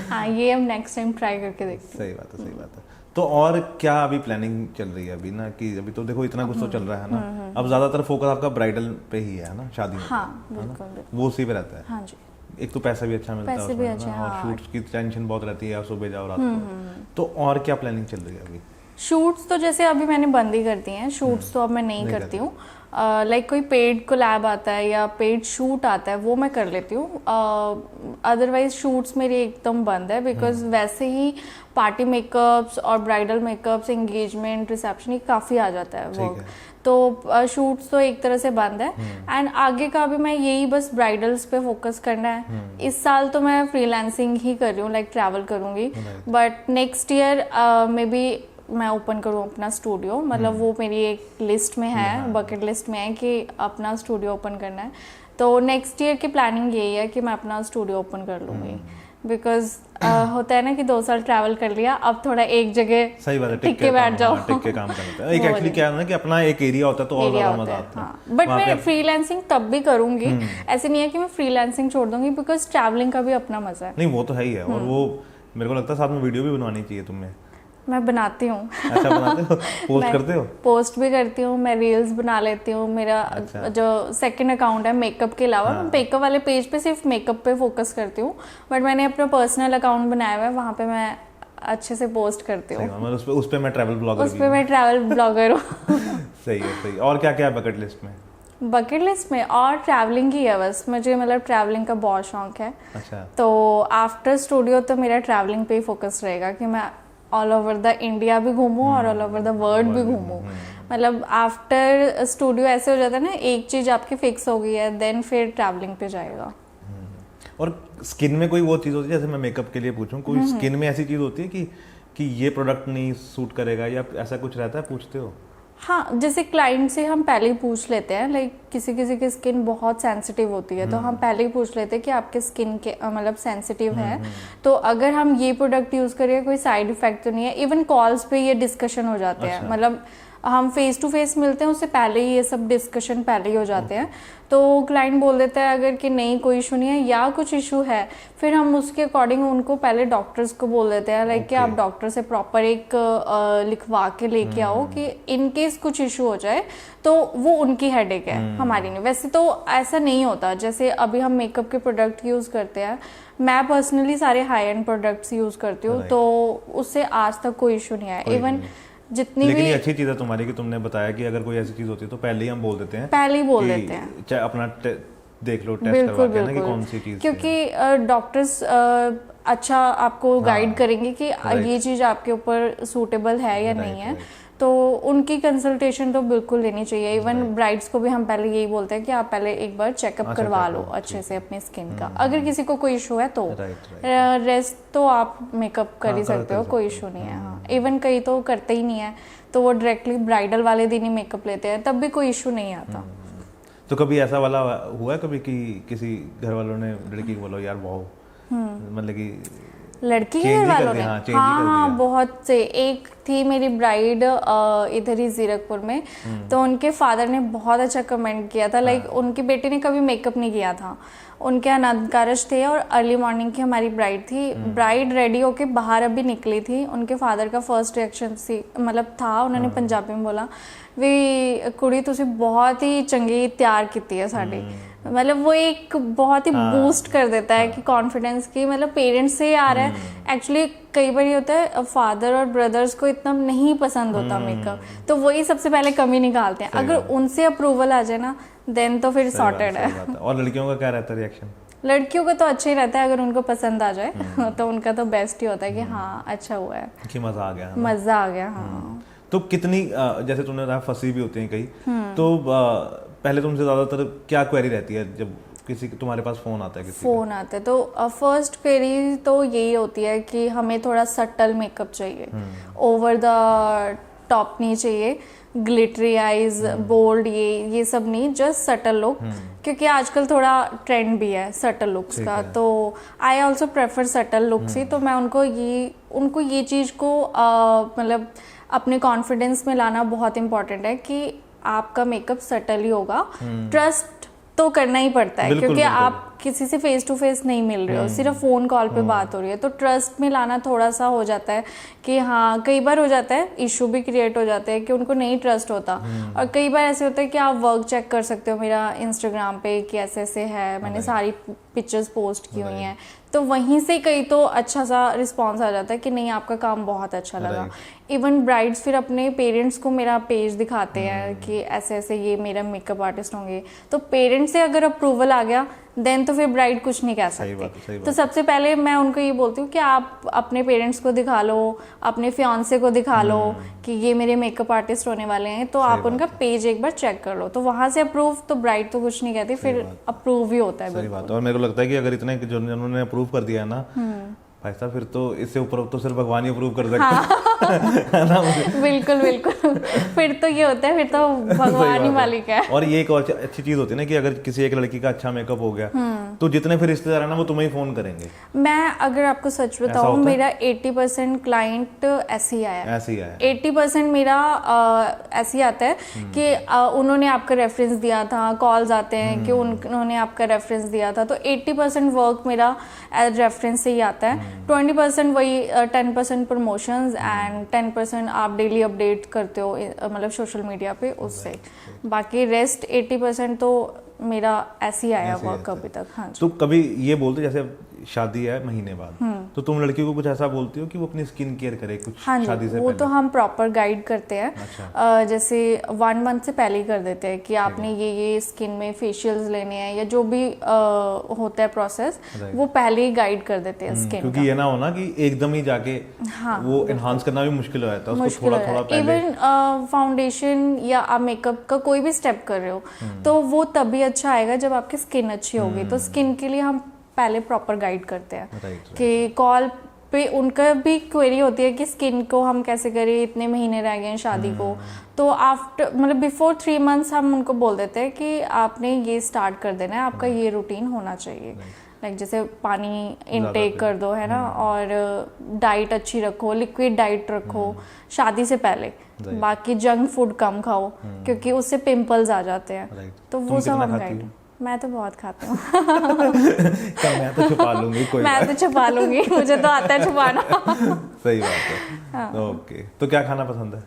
हाँ ये हम नेक्स्ट टाइम ट्राई करके देखते सही बात है, सही बात है। तो और क्या अभी प्लानिंग चल रही है अभी ना, कि अभी तो देखो इतना कुछ तो चल रहा है ना, अब ज्यादातर फोकस आपका ब्राइडल पे ही है ना, शादी में? हाँ बिल्कुल, वो उसी पे रहता है। हाँ जी। एक तो पैसा भी अच्छा मिलता है पैसे उसमें, भी अच्छे, है ना, और हाँ। शूट्स की टेंशन बहुत रहती है, सुबह जाओ रात को। तो और क्या प्लानिंग चल रही है अभी? शूट्स तो जैसे अभी मैंने बंद ही कर दिए हैं, शूट्स तो अब मैं नहीं करती हूँ। लाइक कोई पेड कोलैब आता है या पेड शूट आता है वो मैं कर लेती हूँ, अदरवाइज शूट्स मेरी एकदम बंद है, बिकॉज वैसे ही पार्टी मेकअप्स और ब्राइडल मेकअप्स, एंगेजमेंट, रिसेप्शन, ये काफ़ी आ जाता है वर्क, तो शूट्स तो एक तरह से बंद है। एंड आगे का भी मैं यही बस ब्राइडल्स पे फोकस करना है। इस साल तो मैं फ्रीलांसिंग ही कर रही हूँ, लाइक ट्रैवल करूँगी, but next year may be मैं ओपन करूँ अपना स्टूडियो, मतलब वो मेरी एक लिस्ट में है, बकेट लिस्ट में है कि अपना स्टूडियो ओपन करना है। तो नेक्स्ट ईयर की प्लानिंग यही है कि मैं अपना स्टूडियो ओपन कर लूँगी, बिकॉज होता है ना कि 2 साल ट्रैवल कर लिया, अब थोड़ा एक जगह सही बात है, टिक के बैठ जाओ, टिक के काम करते हैं। एक एक्चुअली क्या है ना कि अपना एक एरिया होता है तो और ज्यादा मजा आता है। बट मैं फ्रीलांसिंग तब भी करूंगी, ऐसे नहीं है कि मैं फ्रीलांसिंग छोड़ दूंगी, बिकॉज ट्रैवलिंग का भी अपना मजा है। नहीं वो तो है ही है, और वो मेरे को लगता है साथ में वीडियो भी बनवानी चाहिए तुम्हें। मैं बनाती हूँ। अच्छा बनाते हो? पोस्ट करते हो? पोस्ट भी करती हूँ, मैं रील्स बना लेती हूँ। मेरा जो सेकंड अकाउंट है मेकअप के अलावा, मैं मेकअप वाले पेज पे सिर्फ मेकअप पे फोकस करती हूँ, बट मैंने अपना पर्सनल अकाउंट बनाया हुआ है, वहाँ पे मैं अच्छे से पोस्ट करती हूँ। उस पे मैं ट्रैवल ब्लॉगर उस पे मैं ट्रैवल ब्लॉगर हूँ। सही है, सही। और क्या क्या है बकेट लिस्ट में? बकेट लिस्ट में और ट्रैवलिंग ही है बस, मुझे मतलब ट्रैवलिंग का बहुत शौक है। अच्छा। तो आफ्टर स्टूडियो तो मेरा ट्रैवलिंग पे ही फोकस रहेगा कि मैं ऑल ओवर द इंडिया भी घूमूं और ऑल ओवर द वर्ल्ड भी घूमूं। मतलब आफ्टर स्टूडियो ऐसे हो जाता है ना, एक चीज आपकी फिक्स हो गई है, देन फिर ट्रैवलिंग पे जाएगा। और स्किन में कोई वो चीज़ होती है, जैसे मैं मेकअप के लिए पूछूं, कोई स्किन में ऐसी चीज़ होती है कि ये प्रोडक्ट नहीं सूट करेगा, या ऐसा कुछ रहता है, पूछते हो? हाँ, जैसे क्लाइंट से हम पहले ही पूछ लेते हैं, लाइक किसी किसी की स्किन बहुत सेंसिटिव होती है, तो हम पहले ही पूछ लेते हैं कि आपके स्किन के मतलब सेंसिटिव है, तो अगर हम ये प्रोडक्ट यूज़ करें कोई साइड इफेक्ट तो नहीं है। इवन कॉल्स पे ये डिस्कशन हो जाते हैं, मतलब हम फेस टू फेस मिलते हैं उससे पहले ही ये सब डिस्कशन पहले ही हो जाते हैं। तो क्लाइंट बोल देता है अगर कि नहीं कोई इशू नहीं है या कुछ इशू है, फिर हम उसके अकॉर्डिंग उनको पहले डॉक्टर्स को बोल देते हैं लाइक कि आप डॉक्टर से प्रॉपर एक लिखवा के लेके आओ कि इन केस कुछ इशू हो जाए तो वो उनकी हेडेक है, हमारी नहीं। वैसे तो ऐसा नहीं होता, जैसे अभी हम मेकअप के प्रोडक्ट यूज़ करते हैं, मैं पर्सनली सारे हाई एंड प्रोडक्ट्स यूज़ करती हूँ, तो उससे आज तक कोई इशू नहीं आया। इवन जितनी लेकिन भी ये अच्छी चीज़ है तुम्हारी कि तुमने बताया कि अगर कोई ऐसी चीज़ होती है तो पहले ही हम बोल देते हैं, पहले ही बोल देते हैं, चाहे अपना देख लो, टेस्ट करवा के ना कि कौन सी चीज़, क्योंकि डॉक्टर्स अच्छा आपको गाइड करेंगे कि ये चीज़ आपके ऊपर सूटेबल है या नहीं है, तो उनकी कंसल्टेशन तो बिल्कुल लेनी चाहिए। इवन ब्राइड्स को भी हम पहले यही बोलते हैं कि आप पहले एक बार चेकअप करवा लो अच्छे से अपने स्किन का, अगर किसी को कोई इशू है तो। रेस्ट तो आप मेकअप कर ही सकते हो, कोई इशू नहीं है। हाँ, इवन कई तो करते ही नहीं है, तो वो डायरेक्टली ब्राइडल वाले दिन ही मेकअप लेते हैं, तब भी कोई इशू नहीं आता। तो कभी ऐसा वाला हुआ है कभी कि किसी घर वालों ने लड़की को बोला यार वाओ, मतलब कि लड़की के घर वालों ने? हाँ, बहुत से। एक थी मेरी ब्राइड इधर ही जीरकपुर में, तो उनके फादर ने बहुत अच्छा कमेंट किया था। लाइक उनकी बेटी ने कभी मेकअप नहीं किया था, उनके अनाथकारज थे और अर्ली मॉर्निंग की हमारी ब्राइड थी। ब्राइड रेडी होके बाहर अभी निकली थी, उनके फादर का फर्स्ट रिएक्शन मतलब था, उन्होंने पंजाबी में बोला भी कुड़ी तुसी बहुत ही चंगी तैयार की है साड़ी। मतलब वो एक बहुत ही बूस्ट कर देता है कि कॉन्फिडेंस की, मतलब पेरेंट्स से ही आ रहा है। एक्चुअली कई बार ये होता है फादर और ब्रदर्स को इतना नहीं पसंद होता मेकअप, तो वही सबसे पहले कमी निकालते हैं। अगर उनसे अप्रूवल आ जाए ना देन तो फिर सॉर्टेड है। और लड़कियों का क्या रहता है रिएक्शन? लड़कियों का तो अच्छा ही रहता है, अगर उनको पसंद आ जाए तो उनका तो बेस्ट ही होता है कि हाँ अच्छा हुआ है, कि मजा आ गया, मजा आ गया। हाँ, तो कितनी जैसे तुमने कहा फंसी भी होती हैं कई, तो पहले तुमसे ज्यादातर क्या क्वेरी रहती है जब किसी तुम्हारे पास फोन आता है? फोन आता है तो फर्स्ट क्वेरी तो यही होती है कि हमें थोड़ा सटल मेकअप चाहिए, ओवर द टॉप नहीं चाहिए, ग्लिटरी आईज, बोल्ड ये सब नहीं, जस्ट सटल लुक। क्योंकि आजकल थोड़ा ट्रेंड भी है सटल लुक्स का, तो I also prefer subtle looks ही। तो मैं उनको ये चीज़ को मतलब अपने कॉन्फिडेंस में लाना बहुत इंपॉर्टेंट है कि आपका मेकअप सटल ही होगा। ट्रस्ट तो करना ही पड़ता है, क्योंकि आप किसी से फेस टू फेस नहीं मिल रहे हो, सिर्फ फोन कॉल पे बात हो रही है, तो ट्रस्ट में लाना थोड़ा सा हो जाता है कि हाँ, कई बार हो जाता है, इशू भी क्रिएट हो जाते हैं कि उनको नहीं ट्रस्ट होता। और कई बार ऐसे होता है कि आप वर्क चेक कर सकते हो मेरा इंस्टाग्राम पे कि ऐसे ऐसे है, मैंने सारी पिक्चर्स पोस्ट की हुई हैं, तो वहीं से कई तो अच्छा सा रिस्पॉन्स आ जाता है कि नहीं आपका काम बहुत अच्छा लगा। इवन ब्राइड्स फिर अपने पेरेंट्स को मेरा पेज दिखाते हैं कि ऐसे ऐसे ये मेरा मेकअप आर्टिस्ट होंगे, तो पेरेंट्स से अगर अप्रूवल आ गया देन तो फिर ब्राइड कुछ नहीं कह सकती। तो सबसे पहले मैं उनको ये बोलती हूँ कि आप अपने पेरेंट्स को दिखा लो, अपने फियांसे को दिखा लो कि ये मेरे मेकअप आर्टिस्ट होने वाले हैं, तो आप उनका पेज एक बार चेक कर लो, तो वहां से अप्रूव, तो ब्राइड तो कुछ नहीं कहती, फिर अप्रूव ही होता है। सही बात है। और मेरे को लगता है कि अगर इतने जिन्होंने अप्रूव कर दिया है ना भाई साहब, फिर तो इससे ऊपर तो सिर्फ भगवान ही अप्रूव कर सकते है ना? बिल्कुल बिल्कुल, फिर तो ये होता है, फिर तो भगवान ही मालिक है। और ये एक और अच्छी चीज होती है ना कि अगर किसी एक लड़की का अच्छा मेकअप हो गया तो जितने फिर रिश्तेदार है ना वो तुम्हें ही फोन करेंगे। मैं अगर आपको सच बताऊं, मेरा 80% क्लाइंट ऐसे ही आया, 80% मेरा ऐसे ही आता है कि उन्होंने आपका रेफरेंस दिया था, कॉल्स आते हैं कि उन्होंने आपका रेफरेंस दिया था, तो 80% वर्क मेरा एज रेफरेंस से ही आता है। 20% वही 10% प्रमोशंस एंड 10% आप डेली अपडेट करते हो मतलब सोशल मीडिया पे, उससे। बाकी रेस्ट 80% तो मेरा ऐसे ही आया वर्क अभी तक। हाँ, तो कभी ये बोलते जैसे शादी है महीने बाद, तो तुम लड़की को कुछ ऐसा बोलती हो कि वो अपनी स्किन केयर करे कुछ? हाँ शादी से वो तो हम प्रॉपर गाइड करते हैं। अच्छा। जैसे 1 मंथ से पहले ही कर देते हैं कि आपने ये स्किन में फेशियल्स लेने हैं या जो भी होता है प्रोसेस, वो पहले ही गाइड कर देते हैं स्किन, क्योंकि ये ना हो ना कि एकदम ही जाके वो एनहांस करना भी मुश्किल हो जाता है, उसको थोड़ा थोड़ा पहले। इवन फाउंडेशन या आप मेकअप का कोई भी स्टेप कर रहे हो तो वो तभी अच्छा आएगा जब आपकी स्किन अच्छी होगी। तो स्किन के लिए हम पहले प्रॉपर गाइड करते हैं कि कॉल पे उनका भी क्वेरी होती है कि स्किन को हम कैसे करें, इतने महीने रह गए हैं शादी को। तो आफ्टर मतलब बिफोर 3 मंथ्स हम उनको बोल देते हैं कि आपने ये स्टार्ट कर देना है, आपका ये रूटीन होना चाहिए। लाइक जैसे पानी इनटेक कर दो, है ना, और डाइट अच्छी रखो, लिक्विड डाइट रखो शादी से पहले। बाकी जंक फूड कम खाओ क्योंकि उससे पिंपल्स आ जाते हैं। तो वो सब हम गाइड। मैं तो बहुत खाती हूँ। मैं तो छुपा लूंगी, कोई मैं तो छुपा लूंगी, मुझे तो आता है छुपाना। सही बात है। ओके, तो क्या खाना पसंद है?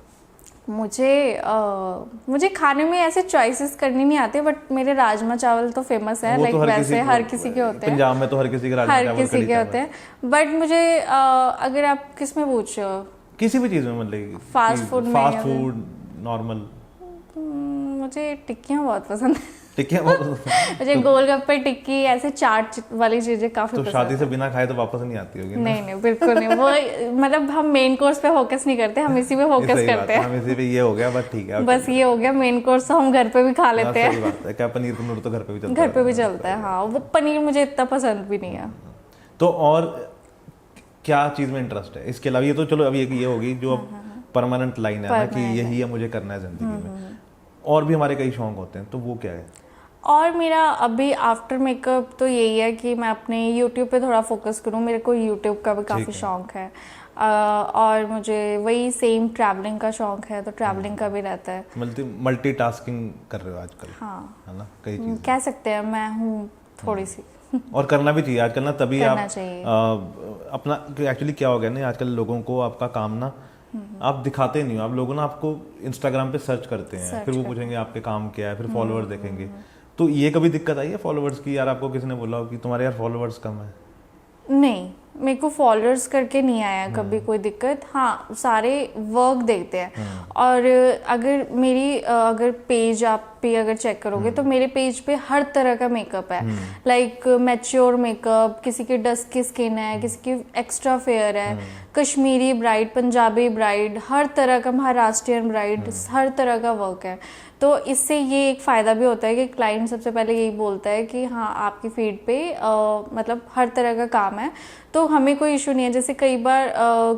मुझे खाने में ऐसे चॉइसेस करनी नहीं आती, बट मेरे राजमा चावल तो फेमस है। लाइक वैसे हर किसी के होते हैं, पंजाब में तो हर किसी के राजमा चावल, हर किसी के होते हैं। बट मुझे अगर आप किस में पूछ रहे हो, किसी भी चीज में, मतलब फास्ट फूड नॉर्मल, मुझे टिक्कियाँ बहुत पसंद है। टिक्कियाँ मुझे गोलगप्पे, टिक्की, ऐसे चाट वाली चीजें काफी पसंद है। तो शादी से बिना खाए तो वापस नहीं आती होगी ना? नहीं बिल्कुल नहीं। वो मतलब हम मेन कोर्स पे फोकस नहीं करते, हम इसी पे फोकस करते हैं। हम इसी पे, ये हो गया बस, ठीक है, बस ये हो गया। मेन कोर्स तो हम घर पे भी खा लेते हैं। सही बात है। क्या पनीर पनीर तो घर पे भी चलता है? घर पे भी चलता है, हाँ। वो पनीर मुझे इतना पसंद भी नहीं है। तो और क्या चीज में इंटरेस्ट है इसके अलावा? ये तो चलो अभी एक ये होगी जो परमानेंट लाइन है ना, कि यही है मुझे करना है जिंदगी में। और भी हमारे कई शौक होते हैं, तो वो क्या है? और मेरा अभी आफ्टर मेकअप तो यही है कि मैं अपने यूट्यूब पे थोड़ा फोकस करूँ। मेरे को यूट्यूब का भी काफ़ी शौक है। और मुझे वही सेम ट्रैवलिंग का शौक है, तो ट्रैवलिंग का भी रहता है। मल्टीटास्किंग कर रहे हो आजकल? हाँ, है ना, कई चीज़ कह सकते हैं। मैं हूँ थोड़ी सी। और करना भी चाहिए आजकल ना, तभी आप चाहिए। अपना एक्चुअली क्या हो गया ना आजकल, लोगों को आपका काम ना आप दिखाते नहीं हो। आप लोगों ना आपको इंस्टाग्राम पे सर्च करते हैं, फिर वो पूछेंगे आपके काम क्या है, फिर फॉलोअर्स देखेंगे। तो ये कभी दिक्कत आई है फॉलोअर्स की? यार आपको किसी ने बोला हो कि तुम्हारे यार फॉलोअर्स कम है? नहीं, मेरे को फॉलोअर्स करके नहीं आया कभी कोई दिक्कत। हाँ, सारे वर्क देखते हैं। और अगर मेरी अगर पेज आप पे अगर चेक करोगे तो मेरे पेज पे हर तरह का मेकअप है। लाइक मैच्योर मेकअप, किसी की डस्की स्किन है, किसी की एक्स्ट्रा फेयर है, कश्मीरी ब्राइड, पंजाबी ब्राइड, हर तरह का, महाराष्ट्रियन ब्राइड, हर तरह का वर्क है। तो इससे ये एक फ़ायदा भी होता है कि क्लाइंट सबसे पहले यही बोलता है कि हाँ, आपकी फीड पे मतलब हर तरह का काम है, तो हमें कोई इशू नहीं है। जैसे कई बार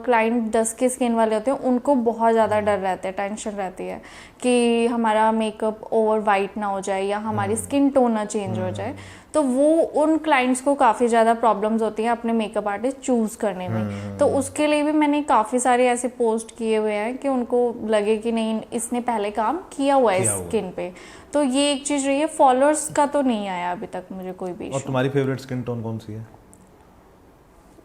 क्लाइंट डस्ट की स्किन वाले होते हैं, उनको बहुत ज़्यादा डर रहता है, टेंशन रहती है कि हमारा मेकअप ओवर वाइट ना हो जाए या हमारी स्किन टोन ना चेंज हो जाए। तो वो उन क्लाइंट्स को काफ़ी ज़्यादा प्रॉब्लम्स होती हैं अपने मेकअप आर्टिस्ट चूज़ करने में। तो उसके लिए भी मैंने काफ़ी सारे ऐसे पोस्ट किए हुए हैं कि उनको लगे कि नहीं, इसने पहले काम किया हुआ है स्किन पे। तो ये एक चीज़ रही है। फॉलोअर्स का तो नहीं आया अभी तक मुझे कोई भी। और तुम्हारी फेवरेट स्किन टोन कौन सी है?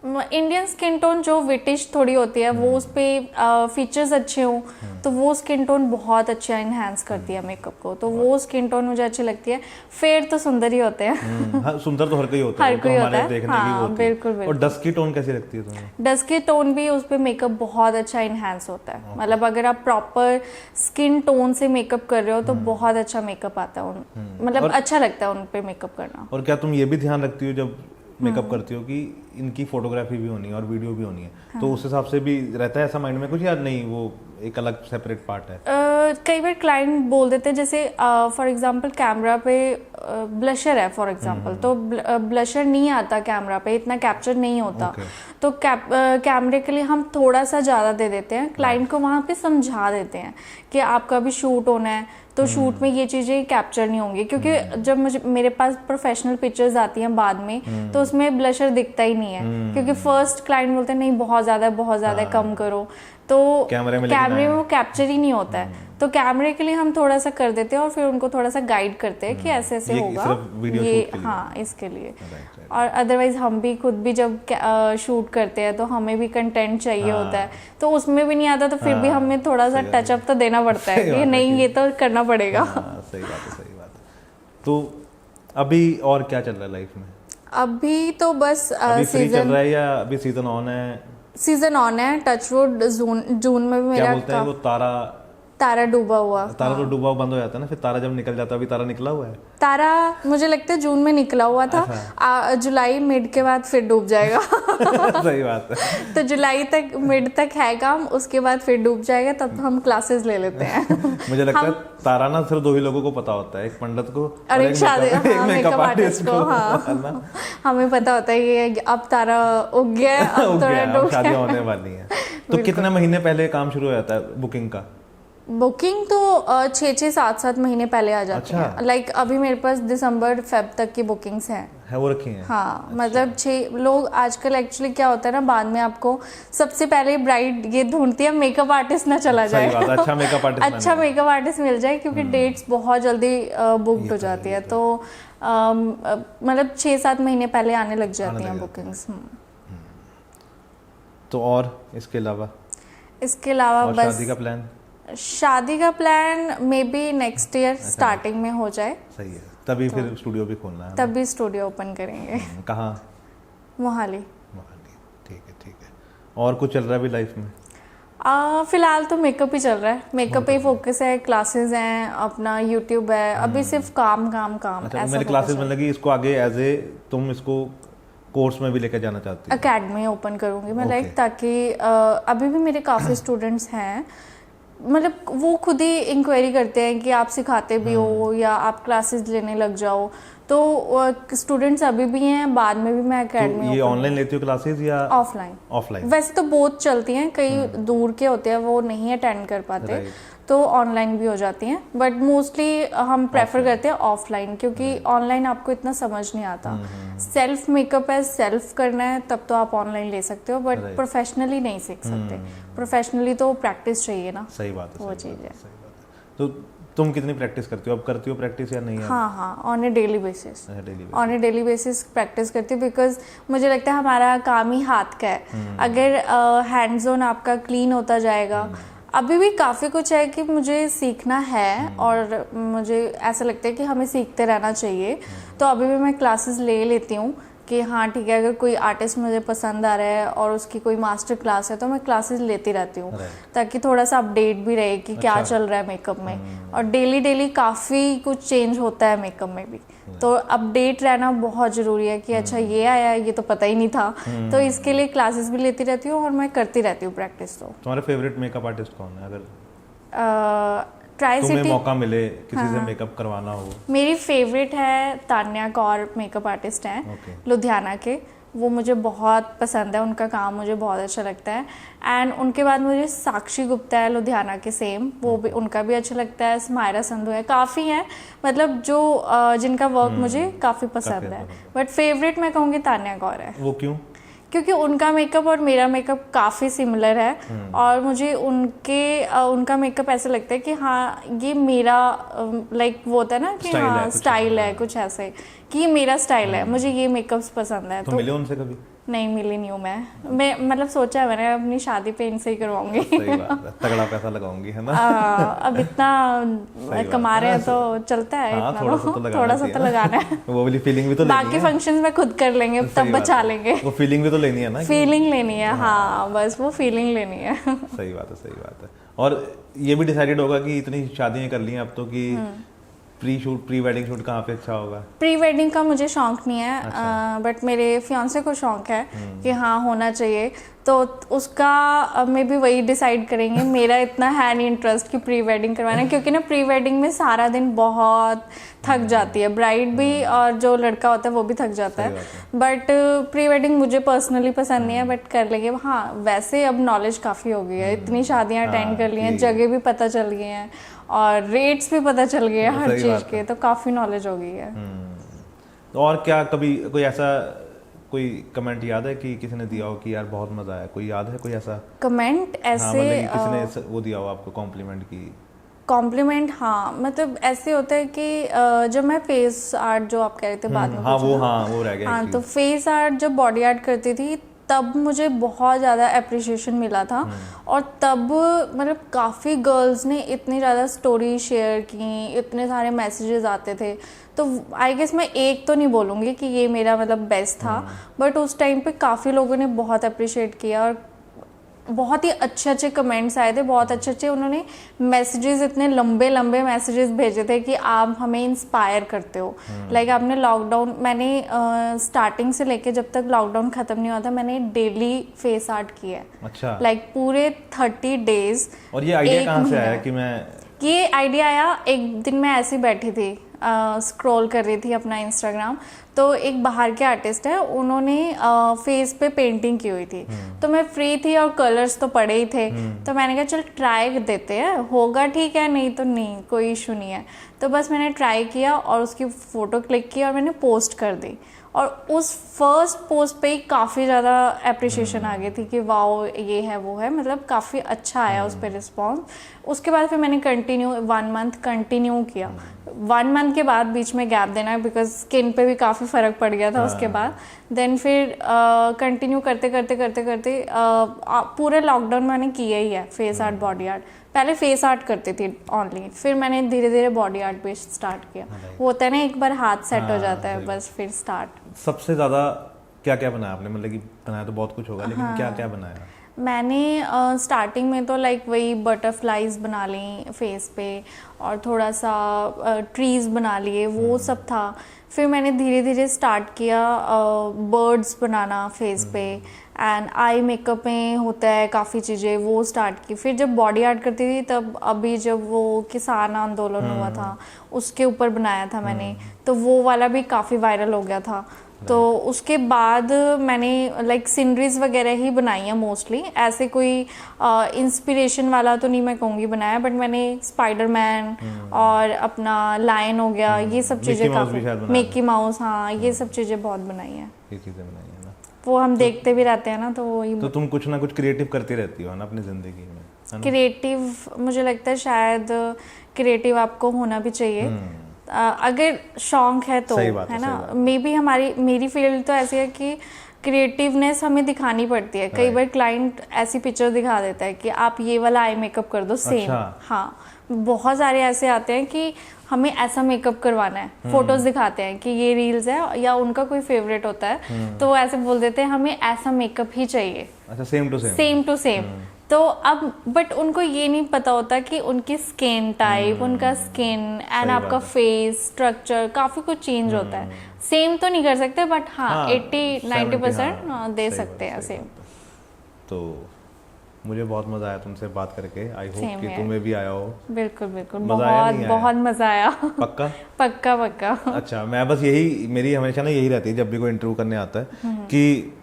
इंडियन स्किन टोन जो विटिश थोड़ी होती है, वो उस पर फीचर्स अच्छे हों तो वो स्किन टोन बहुत अच्छा इन्हांस करती है मेकअप को। तो वो स्किन टोन मुझे अच्छी लगती है। फेयर तो सुंदर ही होते हैं। हाँ, सुंदर तो हर कोई होता है, हर कोई होता है। देखने हाँ, की वो होती है। बिल्कुल बिल्कुल। और डस्की टोन कैसी लगती है तुम्हें? डस्की टोन भी उस पर मेकअप बहुत अच्छा इन्हांस होता है। मतलब अगर आप प्रॉपर स्किन टोन से मेकअप कर रहे हो तो बहुत अच्छा मेकअप आता है मतलब अच्छा लगता है उन पे मेकअप करना। और क्या तुम ये भी ध्यान रखती हो जब मेकअप करती हो कि इनकी फोटोग्राफी भी होनी है और वीडियो भी होनी है? हाँ। तो उस हिसाब से भी रहता है ऐसा माइंड में कुछ, या नहीं वो एक अलग सेपरेट पार्ट है? कई बार क्लाइंट बोल देते हैं, जैसे फॉर एग्जांपल कैमरा पे ब्लशर है फॉर एग्जांपल, तो ब्लशर नहीं आता कैमरा पे, इतना कैप्चर नहीं होता। तो कैमरे के लिए हम थोड़ा सा ज़्यादा दे देते हैं, क्लाइंट को वहाँ पे समझा देते हैं कि आपका भी शूट होना है तो शूट में ये चीज़ें कैप्चर नहीं होंगी। क्योंकि जब मेरे पास प्रोफेशनल पिक्चर्स आती हैं बाद में तो उसमें ब्लशर दिखता ही नहीं है, क्योंकि फर्स्ट क्लाइंट बोलते हैं नहीं बहुत ज़्यादा कम करो, तो कैमरे में वो कैप्चर ही नहीं होता है। तो कैमरे के लिए हम थोड़ा सा कर देते हैं और फिर उनको थोड़ा सा गाइड करते हैं कि ऐसे ऐसे होगा ये, हाँ, इसके लिए। और अदरवाइज हम भी खुद भी जब शूट करते हैं तो हमें भी कंटेंट चाहिए होता है, तो उसमें भी नहीं आता तो फिर भी हमें थोड़ा सा टचअप तो देना पड़ता है कि नहीं, ये तो करना पड़ेगा। सही बात है, सही बात है। तो अभी और क्या चल रहा है लाइफ में? अभी तो बस सीजन चल रहा है या अभी सीजन ऑन है? सीजन ऑन है, टचवुड। जून में भी मेरा क्या बोलते हैं वो, तारा तारा डूबा हुआ। तारा तो डूबा हुआ बंद हो जाता है ना, फिर तारा जब निकल जाता है, अभी तारा निकला हुआ है। तारा मुझे लगता है जून में निकला हुआ था। जुलाई मिड के बाद फिर डूब जाएगा। सही बात है। तो जुलाई तक मिड तक है काम, उसके बाद फिर डूब जाएगा, तब हम क्लासेस ले लेते हैं। मुझे लगता है तारा ना सिर्फ 2 ही लोगों को पता होता है, एक पंडित को और एक मेकअप आर्टिस्ट को। हाँ हमें पता होता है ये अब तारा उग गया है, अब थोड़ा डूब शादी होने वाली है। तो कितने महीने पहले काम शुरू हो जाता है बुकिंग का? बुकिंग तो 6-7 महीने पहले आ जाती है। लाइक अभी मेरे पास दिसंबर फेब तक की बुकिंग्स हैं। वो रखी हैं? हाँ, मतलब 6 लोग आजकल एक्चुअली क्या होता है ना, बाद में आपको सबसे पहले ब्राइड ये ढूंढती है मेकअप आर्टिस्ट ना चला जाए। अच्छा मेकअप आर्टिस्ट अच्छा मेकअप आर्टिस्ट मिल जाए, क्योंकि डेट्स बहुत जल्दी बुकड हो जाती है। तो मतलब 6-7 महीने पहले आने लग जाती हैं बुकिंग्स। तो और इसके अलावा बस शादी का plan may be next year starting में हो जाए। सही है, तभी तो फिर स्टूडियो भी खोलना है। तभी स्टूडियो ओपन करेंगे। कहाँ? मोहाली। ठीक है। और कुछ चल रहा है अभी लाइफ में? फिलहाल तो मेकअप ही चल रहा है, मेकअप पे ही फोकस है। क्लासेस हैं, अपना यूट्यूब है, अभी सिर्फ काम। अच्छा, मेरे क्लासेस में लगी इसको आगे एज ए तुम इसको कोर्स में भी लेकर जाना चाहती हो? अकेडमी ओपन करूंगी मैं, लाइक ताकि अभी भी मेरे काफ़ी स्टूडेंट्स हैं, मतलब वो खुद ही इंक्वायरी करते हैं कि आप सिखाते भी हो या आप क्लासेस लेने लग जाओ। तो स्टूडेंट्स अभी भी हैं, बाद में भी मैं अकेडमी। तो ये ऑनलाइन लेती हो क्लासेस या ऑफलाइन? वैसे तो बहुत चलती हैं, कई दूर के होते हैं वो नहीं अटेंड कर पाते, तो ऑनलाइन भी हो जाती हैं, बट मोस्टली हम प्रेफर करते हैं ऑफलाइन, क्योंकि ऑनलाइन आपको इतना समझ नहीं आता। सेल्फ मेकअप है, सेल्फ करना है, तब तो आप ऑनलाइन ले सकते हो, बट प्रोफेशनली नहीं सीख सकते। प्रोफेशनली तो प्रैक्टिस चाहिए ना। सही बात है, वो चीज़ है। तो तुम कितनी प्रैक्टिस करती हो? अब करती हो प्रैक्टिस या नहीं है? हाँ, on A daily basis practice करती हूँ, बिकॉज मुझे लगता है हमारा काम ही हाथ का है। अगर हैंड्स ऑन आपका क्लीन होता जाएगा, अभी भी काफ़ी कुछ है कि मुझे सीखना है, और मुझे ऐसा लगता है कि हमें सीखते रहना चाहिए। तो अभी भी मैं क्लासेस ले लेती हूँ कि हाँ ठीक है, अगर कोई आर्टिस्ट मुझे पसंद आ रहा है और उसकी कोई मास्टर क्लास है तो मैं क्लासेस लेती रहती हूँ, ताकि थोड़ा सा अपडेट भी रहे कि क्या चल रहा है मेकअप में। और डेली काफ़ी कुछ चेंज होता है मेकअप में भी, तो अपडेट रहना बहुत ज़रूरी है कि अच्छा ये आया है, ये तो पता ही नहीं था। तो इसके लिए क्लासेस भी लेती रहती हूँ और मैं करती रहती हूँ प्रैक्टिस। तो तुम्हारा फेवरेट मेकअप आर्टिस्ट कौन है? अगर ट्राई तुम्हें मौका मिले किसी से मेकअप करवाना हो? मेरी फेवरेट है तान्या कौर, मेकअप आर्टिस्ट हैं लुधियाना के। वो मुझे बहुत पसंद है, उनका काम मुझे बहुत अच्छा लगता है। एंड उनके बाद मुझे साक्षी गुप्ता है लुधियाना के, सेम वो भी, उनका भी अच्छा लगता है। स्मायरा संधू है, काफ़ी हैं मतलब जो जिनका वर्क मुझे काफ़ी पसंद है, बट फेवरेट मैं कहूँगी तान्या कौर है। वो क्यों? क्योंकि उनका मेकअप और मेरा मेकअप काफ़ी सिमिलर है, और मुझे उनका मेकअप ऐसा लगता है कि हाँ ये मेरा लाइक वो होता है ना कि हाँ स्टाइल है, कुछ ऐसे कि ये मेरा स्टाइल है, मुझे ये मेकअप्स पसंद है। तो मिले उनसे कभी? नहीं, मिली नहीं हूँ मैं मतलब सोचा है मैंने अपनी शादी पे इनसे ही करवाऊंगी। सही बात है, तगड़ा पैसा लगाऊंगी, है ना? अब इतना कमा रहे हैं तो चलता है। हाँ, थोड़ा सा तो लगाना है। वो वाली फीलिंग भी तो लेनी है। बाकी फंक्शंस में खुद कर लेंगे, तब बचा लेंगे। वो फीलिंग भी तो लेनी है ना? फीलिंग लेनी है, हाँ बस वो फीलिंग लेनी है। सही बात है। और ये भी डिसाइडेड होगा कि इतनी शादियां कर ली हैं अब तो कि प्री वेडिंग शूट कहाँ पे अच्छा होगा? प्री वेडिंग का मुझे शौक नहीं है, बट मेरे फियांसे को शौक है कि हाँ होना चाहिए, तो उसका मे भी वही डिसाइड करेंगे। मेरा इतना है नहीं इंटरेस्ट कि प्री वेडिंग करवाना, क्योंकि ना प्री वेडिंग में सारा दिन बहुत थक जाती है ब्राइड भी, और जो लड़का होता है वो भी थक जाता है। बट प्री वेडिंग मुझे पर्सनली पसंद नहीं है, बट कर लेंगे। हाँ वैसे अब नॉलेज काफ़ी हो गई है, इतनी शादियाँ अटेंड कर ली हैं, जगह भी पता चल गई हैं और रेट्स भी पता चल गए हैं हर चीज़ के, तो काफ़ी नॉलेज हो गई है। और क्या कभी कोई ऐसा कोई कमेंट याद है कि किसी ने दिया हो कि यार बहुत मजा आया? कोई याद है कोई ऐसा कमेंट ऐसे? किसी ने वो दिया हो आपको कॉम्प्लीमेंट की? कॉम्प्लीमेंट, हाँ मतलब ऐसे होता है कि जब मैं फेस आर्ट जो आप कह रहे थे बाद में, वो रह गया। हाँ तो फेस आर्ट जब बॉडी आर्ट करती थी तब मुझे बहुत ज़्यादा अप्रिशिएशन मिला था, और तब मतलब काफ़ी गर्ल्स ने इतनी ज़्यादा स्टोरी शेयर की, इतने सारे मैसेजेस आते थे। तो आई गेस मैं एक तो नहीं बोलूँगी कि ये मेरा मतलब बेस्ट था, बट उस टाइम पे काफ़ी लोगों ने बहुत अप्रिशिएट किया, और बहुत ही अच्छे अच्छे कमेंट्स आए थे, बहुत अच्छे अच्छे उन्होंने मैसेजेस, इतने लंबे लंबे मैसेजेस भेजे थे कि आप हमें इंस्पायर करते हो। लाइक आपने लॉकडाउन, मैंने स्टार्टिंग से लेके जब तक लॉकडाउन ख़त्म नहीं हुआ था मैंने डेली फेस आर्ट किया है। अच्छा। लाइक पूरे 30 डेज। और ये आइडिया कहाँ से आया कि मैं, ये आइडिया आया एक दिन, मैं ऐसे ही बैठी थी, स्क्रॉल कर रही थी अपना इंस्टाग्राम, तो एक बाहर के आर्टिस्ट है, उन्होंने फेस पे पेंटिंग की हुई थी, तो मैं फ्री थी और कलर्स तो पड़े ही थे, तो मैंने कहा चल ट्राई देते हैं, होगा ठीक है, नहीं तो नहीं, कोई इशू नहीं है। तो बस मैंने ट्राई किया और उसकी फ़ोटो क्लिक की और मैंने पोस्ट कर दी, और उस फर्स्ट पोस्ट पे ही काफ़ी ज़्यादा अप्रिशिएशन आ गई थी कि वाओ ये है वो है, मतलब काफ़ी अच्छा आया उस पर रिस्पॉन्स। उसके बाद फिर मैंने कंटिन्यू 1 मंथ कंटिन्यू किया। 1 मंथ के बाद बीच में गैप देना है बिकॉज स्किन पे भी काफ़ी फ़र्क पड़ गया था उसके बाद। देन फिर कंटिन्यू करते करते करते करते पूरे लॉकडाउन मैंने किया ही है फेस आर्ट, बॉडी आर्ट। पहले फेस आर्ट करती थी ऑनली, फिर मैंने धीरे धीरे बॉडी आर्ट भी स्टार्ट किया। वो होता है ना एक बार हाथ सेट हो जाता है, बस फिर स्टार्ट। सबसे ज़्यादा क्या क्या बनाया आपने? मतलब कि बनाया तो बहुत कुछ होगा, लेकिन क्या क्या बनाया? मैंने स्टार्टिंग में तो लाइक वही बटरफ्लाइज बना ली फेस पे, और थोड़ा सा ट्रीज़ बना लिए, वो सब था। फिर मैंने धीरे धीरे स्टार्ट किया बर्ड्स बनाना फेस पे, एंड आई मेकअप में होता है काफ़ी चीज़ें, वो स्टार्ट की। फिर जब बॉडी आर्ट करती थी तब अभी जब वो किसान आंदोलन हुआ था उसके ऊपर बनाया था मैंने, तो वो वाला भी काफ़ी वायरल हो गया था। तो उसके बाद मैंने लाइक सीनरीज वगैरह ही बनाई है मोस्टली, ऐसे कोई इंस्पिरेशन वाला तो नहीं मैं कहूँगी बनाया, बट मैंने स्पाइडरमैन और अपना लायन हो गया, ये सब चीज़ें काफ़ी, मिक्की माउस, हाँ ये सब चीज़ें बहुत बनाई हैं। ये चीज़ें बनाई है ना, वो हम देखते भी रहते हैं ना, तो वही। तो तुम कुछ ना कुछ क्रिएटिव करती रहती हो ना अपनी ज़िंदगी में? क्रिएटिव मुझे लगता है शायद क्रिएटिव आपको होना भी चाहिए, अगर शौक है तो, है ना। मे बी मेरी फील्ड तो ऐसी है कि क्रिएटिवनेस हमें दिखानी पड़ती है। कई बार क्लाइंट ऐसी पिक्चर दिखा देता है कि आप ये वाला आई मेकअप कर दो सेम। हाँ, बहुत सारे ऐसे आते हैं कि हमें ऐसा मेकअप करवाना है, फोटोज दिखाते हैं कि ये रील्स है या उनका कोई फेवरेट होता है, तो वो ऐसे बोल देते हैं हमें ऐसा मेकअप ही चाहिए। अच्छा, सेम टू सेम। तो अब बट उनको ये नहीं पता होता कि उनकी स्किन टाइप, उनका स्किन एंड आपका फेस स्ट्रक्चर काफ़ी कुछ चेंज होता है। सेम तो नहीं कर सकते, बट हाँ 80-90% दे सकते हैं सेम। तो मुझे बहुत मज़ा आया तुमसे बात करके, आई होप कि तुम्हें भी आया हो। बिल्कुल बिल्कुल, बहुत मज़ा आया। पक्का पक्का पक्का। अच्छा, मैं बस मेरी हमेशा ना यही रहती है जब भी कोई इंटरव्यू करने आता है कि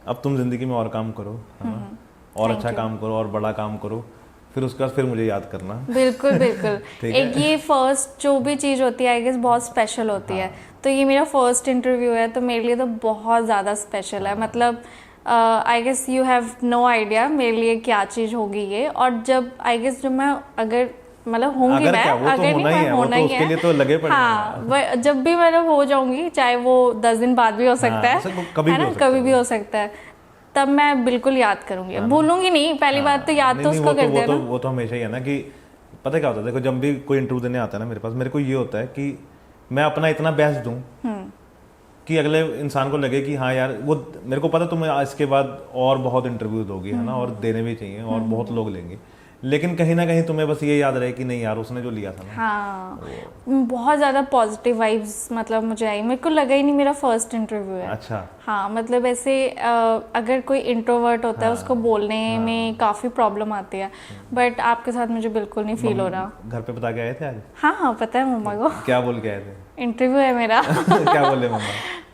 अब तुम जिंदगी में और काम करो, है ना, और अच्छा काम करो और बड़ा काम करो, फिर उसके बाद फिर मुझे याद करना। बिल्कुल बिल्कुल। एक ये फर्स्ट जो भी चीज़ होती है आई गेस बहुत स्पेशल होती है, तो ये मेरा फर्स्ट इंटरव्यू है तो मेरे लिए तो बहुत ज़्यादा स्पेशल है। मतलब I guess you have no idea मेरे लिए क्या चीज़ होगी ये। और जब आई गेस जब मैं अगर मतलब होंगी, मैं अगर नहीं मैं होना ही है, तो लगे पड़ेगा। हाँ, जब भी मतलब हो जाऊंगी, चाहे वो 10 दिन बाद भी हो सकता है ना, कभी भी हो सकता है, तब मैं बिल्कुल याद करूंगी, भूलूंगी नहीं। पहली बात तो याद तो उसको कर देना। वो तो हमेशा ही है ना कि पता क्या होता है, देखो जब भी कोई इंटरव्यू देने आता है ना मेरे पास, मेरे को ये होता है कि मैं अपना इतना बेस्ट दूं कि अगले इंसान को लगे कि हाँ यार, वो मेरे को पता तुम इसके बाद और बहुत इंटरव्यू दोगी, है ना, और देने भी चाहिए और बहुत लोग लेंगे, लेकिन कहीं ना कहीं तुम्हें बस ये याद रहे कि नहीं यार उसने जो लिया था ना। हाँ, बहुत ज़्यादा पॉजिटिव वाइब्स मतलब मुझे आई, मेरे को लगा ही नहीं मेरा फर्स्ट इंटरव्यू है। अच्छा। हाँ, मतलब ऐसे अगर कोई इंट्रोवर्ट होता है उसको बोलने में काफ़ी प्रॉब्लम आती है, बट आपके साथ मुझे बिल्कुल नहीं फील हो रहा। घर पे बता के आए थे आज? हाँ, पता है मम्मा को। क्या बोल के आए थे? इंटरव्यू है मेरा। क्या बोले मम्मा?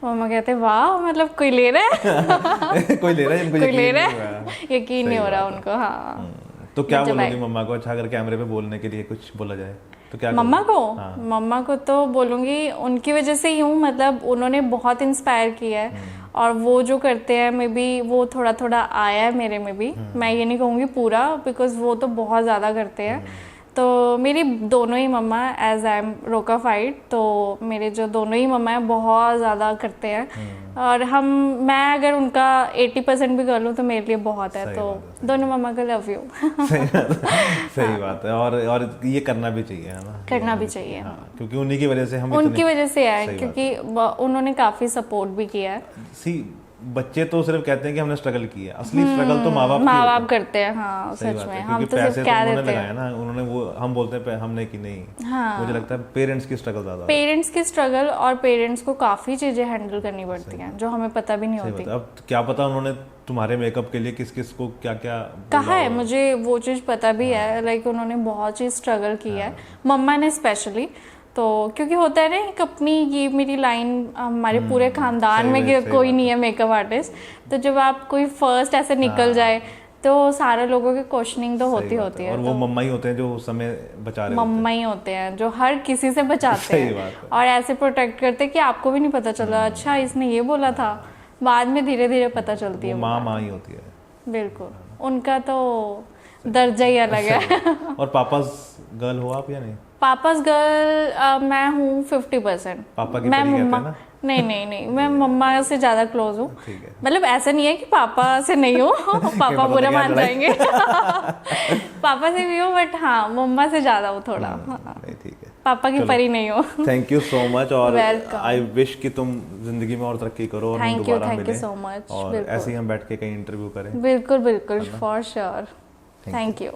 मम्मा कहते वाह, मतलब कोई ले रहा है। कोई ले रहा है, कोई ले रहा है, यकीन नहीं हो रहा उनको। हाँ, तो क्या बोलोगी मम्मा को? अच्छा, अगर कैमरे पे बोलने के लिए कुछ बोला जाए तो क्या? मम्मा को? हाँ। मम्मा को तो बोलूँगी उनकी वजह से ही हूँ, मतलब उन्होंने बहुत इंस्पायर किया है, और वो जो करते हैं मे बी वो थोड़ा थोड़ा आया है मेरे में भी। मैं ये नहीं कहूँगी पूरा, बिकॉज वो तो बहुत ज़्यादा करते हैं। तो मेरी दोनों ही मम्मा, एज आई एम रोकाफाइड, तो मेरे जो दोनों ही मम्मा हैं बहुत ज़्यादा करते हैं, और मैं अगर उनका 80% भी कर लूँ तो मेरे लिए बहुत है। तो दोनों मम्मा को लव यू। सही बात है, और ये करना भी चाहिए, है ना, करना भी चाहिए। हाँ, क्योंकि उन्हीं की वजह से हम उनकी वजह से है, क्योंकि उन्होंने काफ़ी सपोर्ट भी किया है। बच्चे तो सिर्फ कहते हैं कि हमने स्ट्रगल किया, असली स्ट्रगल तो माँ बाप माँ बाप करते हैं। हाँ सही सच बात में, है, हम क्योंकि तो सिर्फ पैसे तो कह उन्होंने देते लगाए हैं। ना, उन्होंने वो हम बोलते हैं हमने की नहीं। हाँ। मुझे लगता है पेरेंट्स की स्ट्रगल ज्यादा है। पेरेंट्स की स्ट्रगल, और पेरेंट्स को काफ़ी चीज़ें हैंडल करनी पड़ती हैं जो हमें पता भी नहीं सही होती। बात है। अब क्या पता उन्होंने तुम्हारे मेकअप के लिए किस किस को क्या क्या कहा है, मुझे वो चीज़ पता भी है, लाइक उन्होंने बहुत चीज़ स्ट्रगल की है, मम्मा ने स्पेशली। तो क्योंकि होता है ना एक अपनी, ये मेरी लाइन हमारे पूरे खानदान में कि कोई नहीं है मेकअप आर्टिस्ट, तो जब आप कोई फर्स्ट ऐसे निकल जाए तो सारे लोगों की क्वेश्चनिंग तो होती है। और वो मम्मा ही होते हैं जो उस समय बचा रहे मम्मा ही होते हैं जो हर किसी से बचाते सही हैं बात है। और ऐसे प्रोटेक्ट करते हैं कि आपको भी नहीं पता चला, अच्छा इसने ये बोला था, बाद में धीरे धीरे पता चलती है। वो माँ ही होती है। बिल्कुल, उनका तो दर्जा ही अलग है। और पापास गर्ल हो आप या नहीं? पापास गर्ल मैं हूँ 50%। पापा की मैं परी कहते मम्मा, हैं ना? नहीं, मैं मम्मा से ज़्यादा क्लोज हूँ। ठीक है। मतलब ऐसा नहीं है कि पापा से नहीं हूँ, पापा बुरा मान जाएंगे। पापा से भी हूँ बट हाँ मम्मा से ज़्यादा हूँ थोड़ा। नहीं ठीक है, पापा की परी नहीं हो। थैंक यू सो मच, और Welcome. आई विश कि तुम जिंदगी में और तरक्की करो और हम Thank you, दोबारा thank you मिलें so much. और बिल्कुल। ऐसे ही हम बैठ के कहीं इंटरव्यू करें। बिल्कुल फॉर श्योर। Thank you.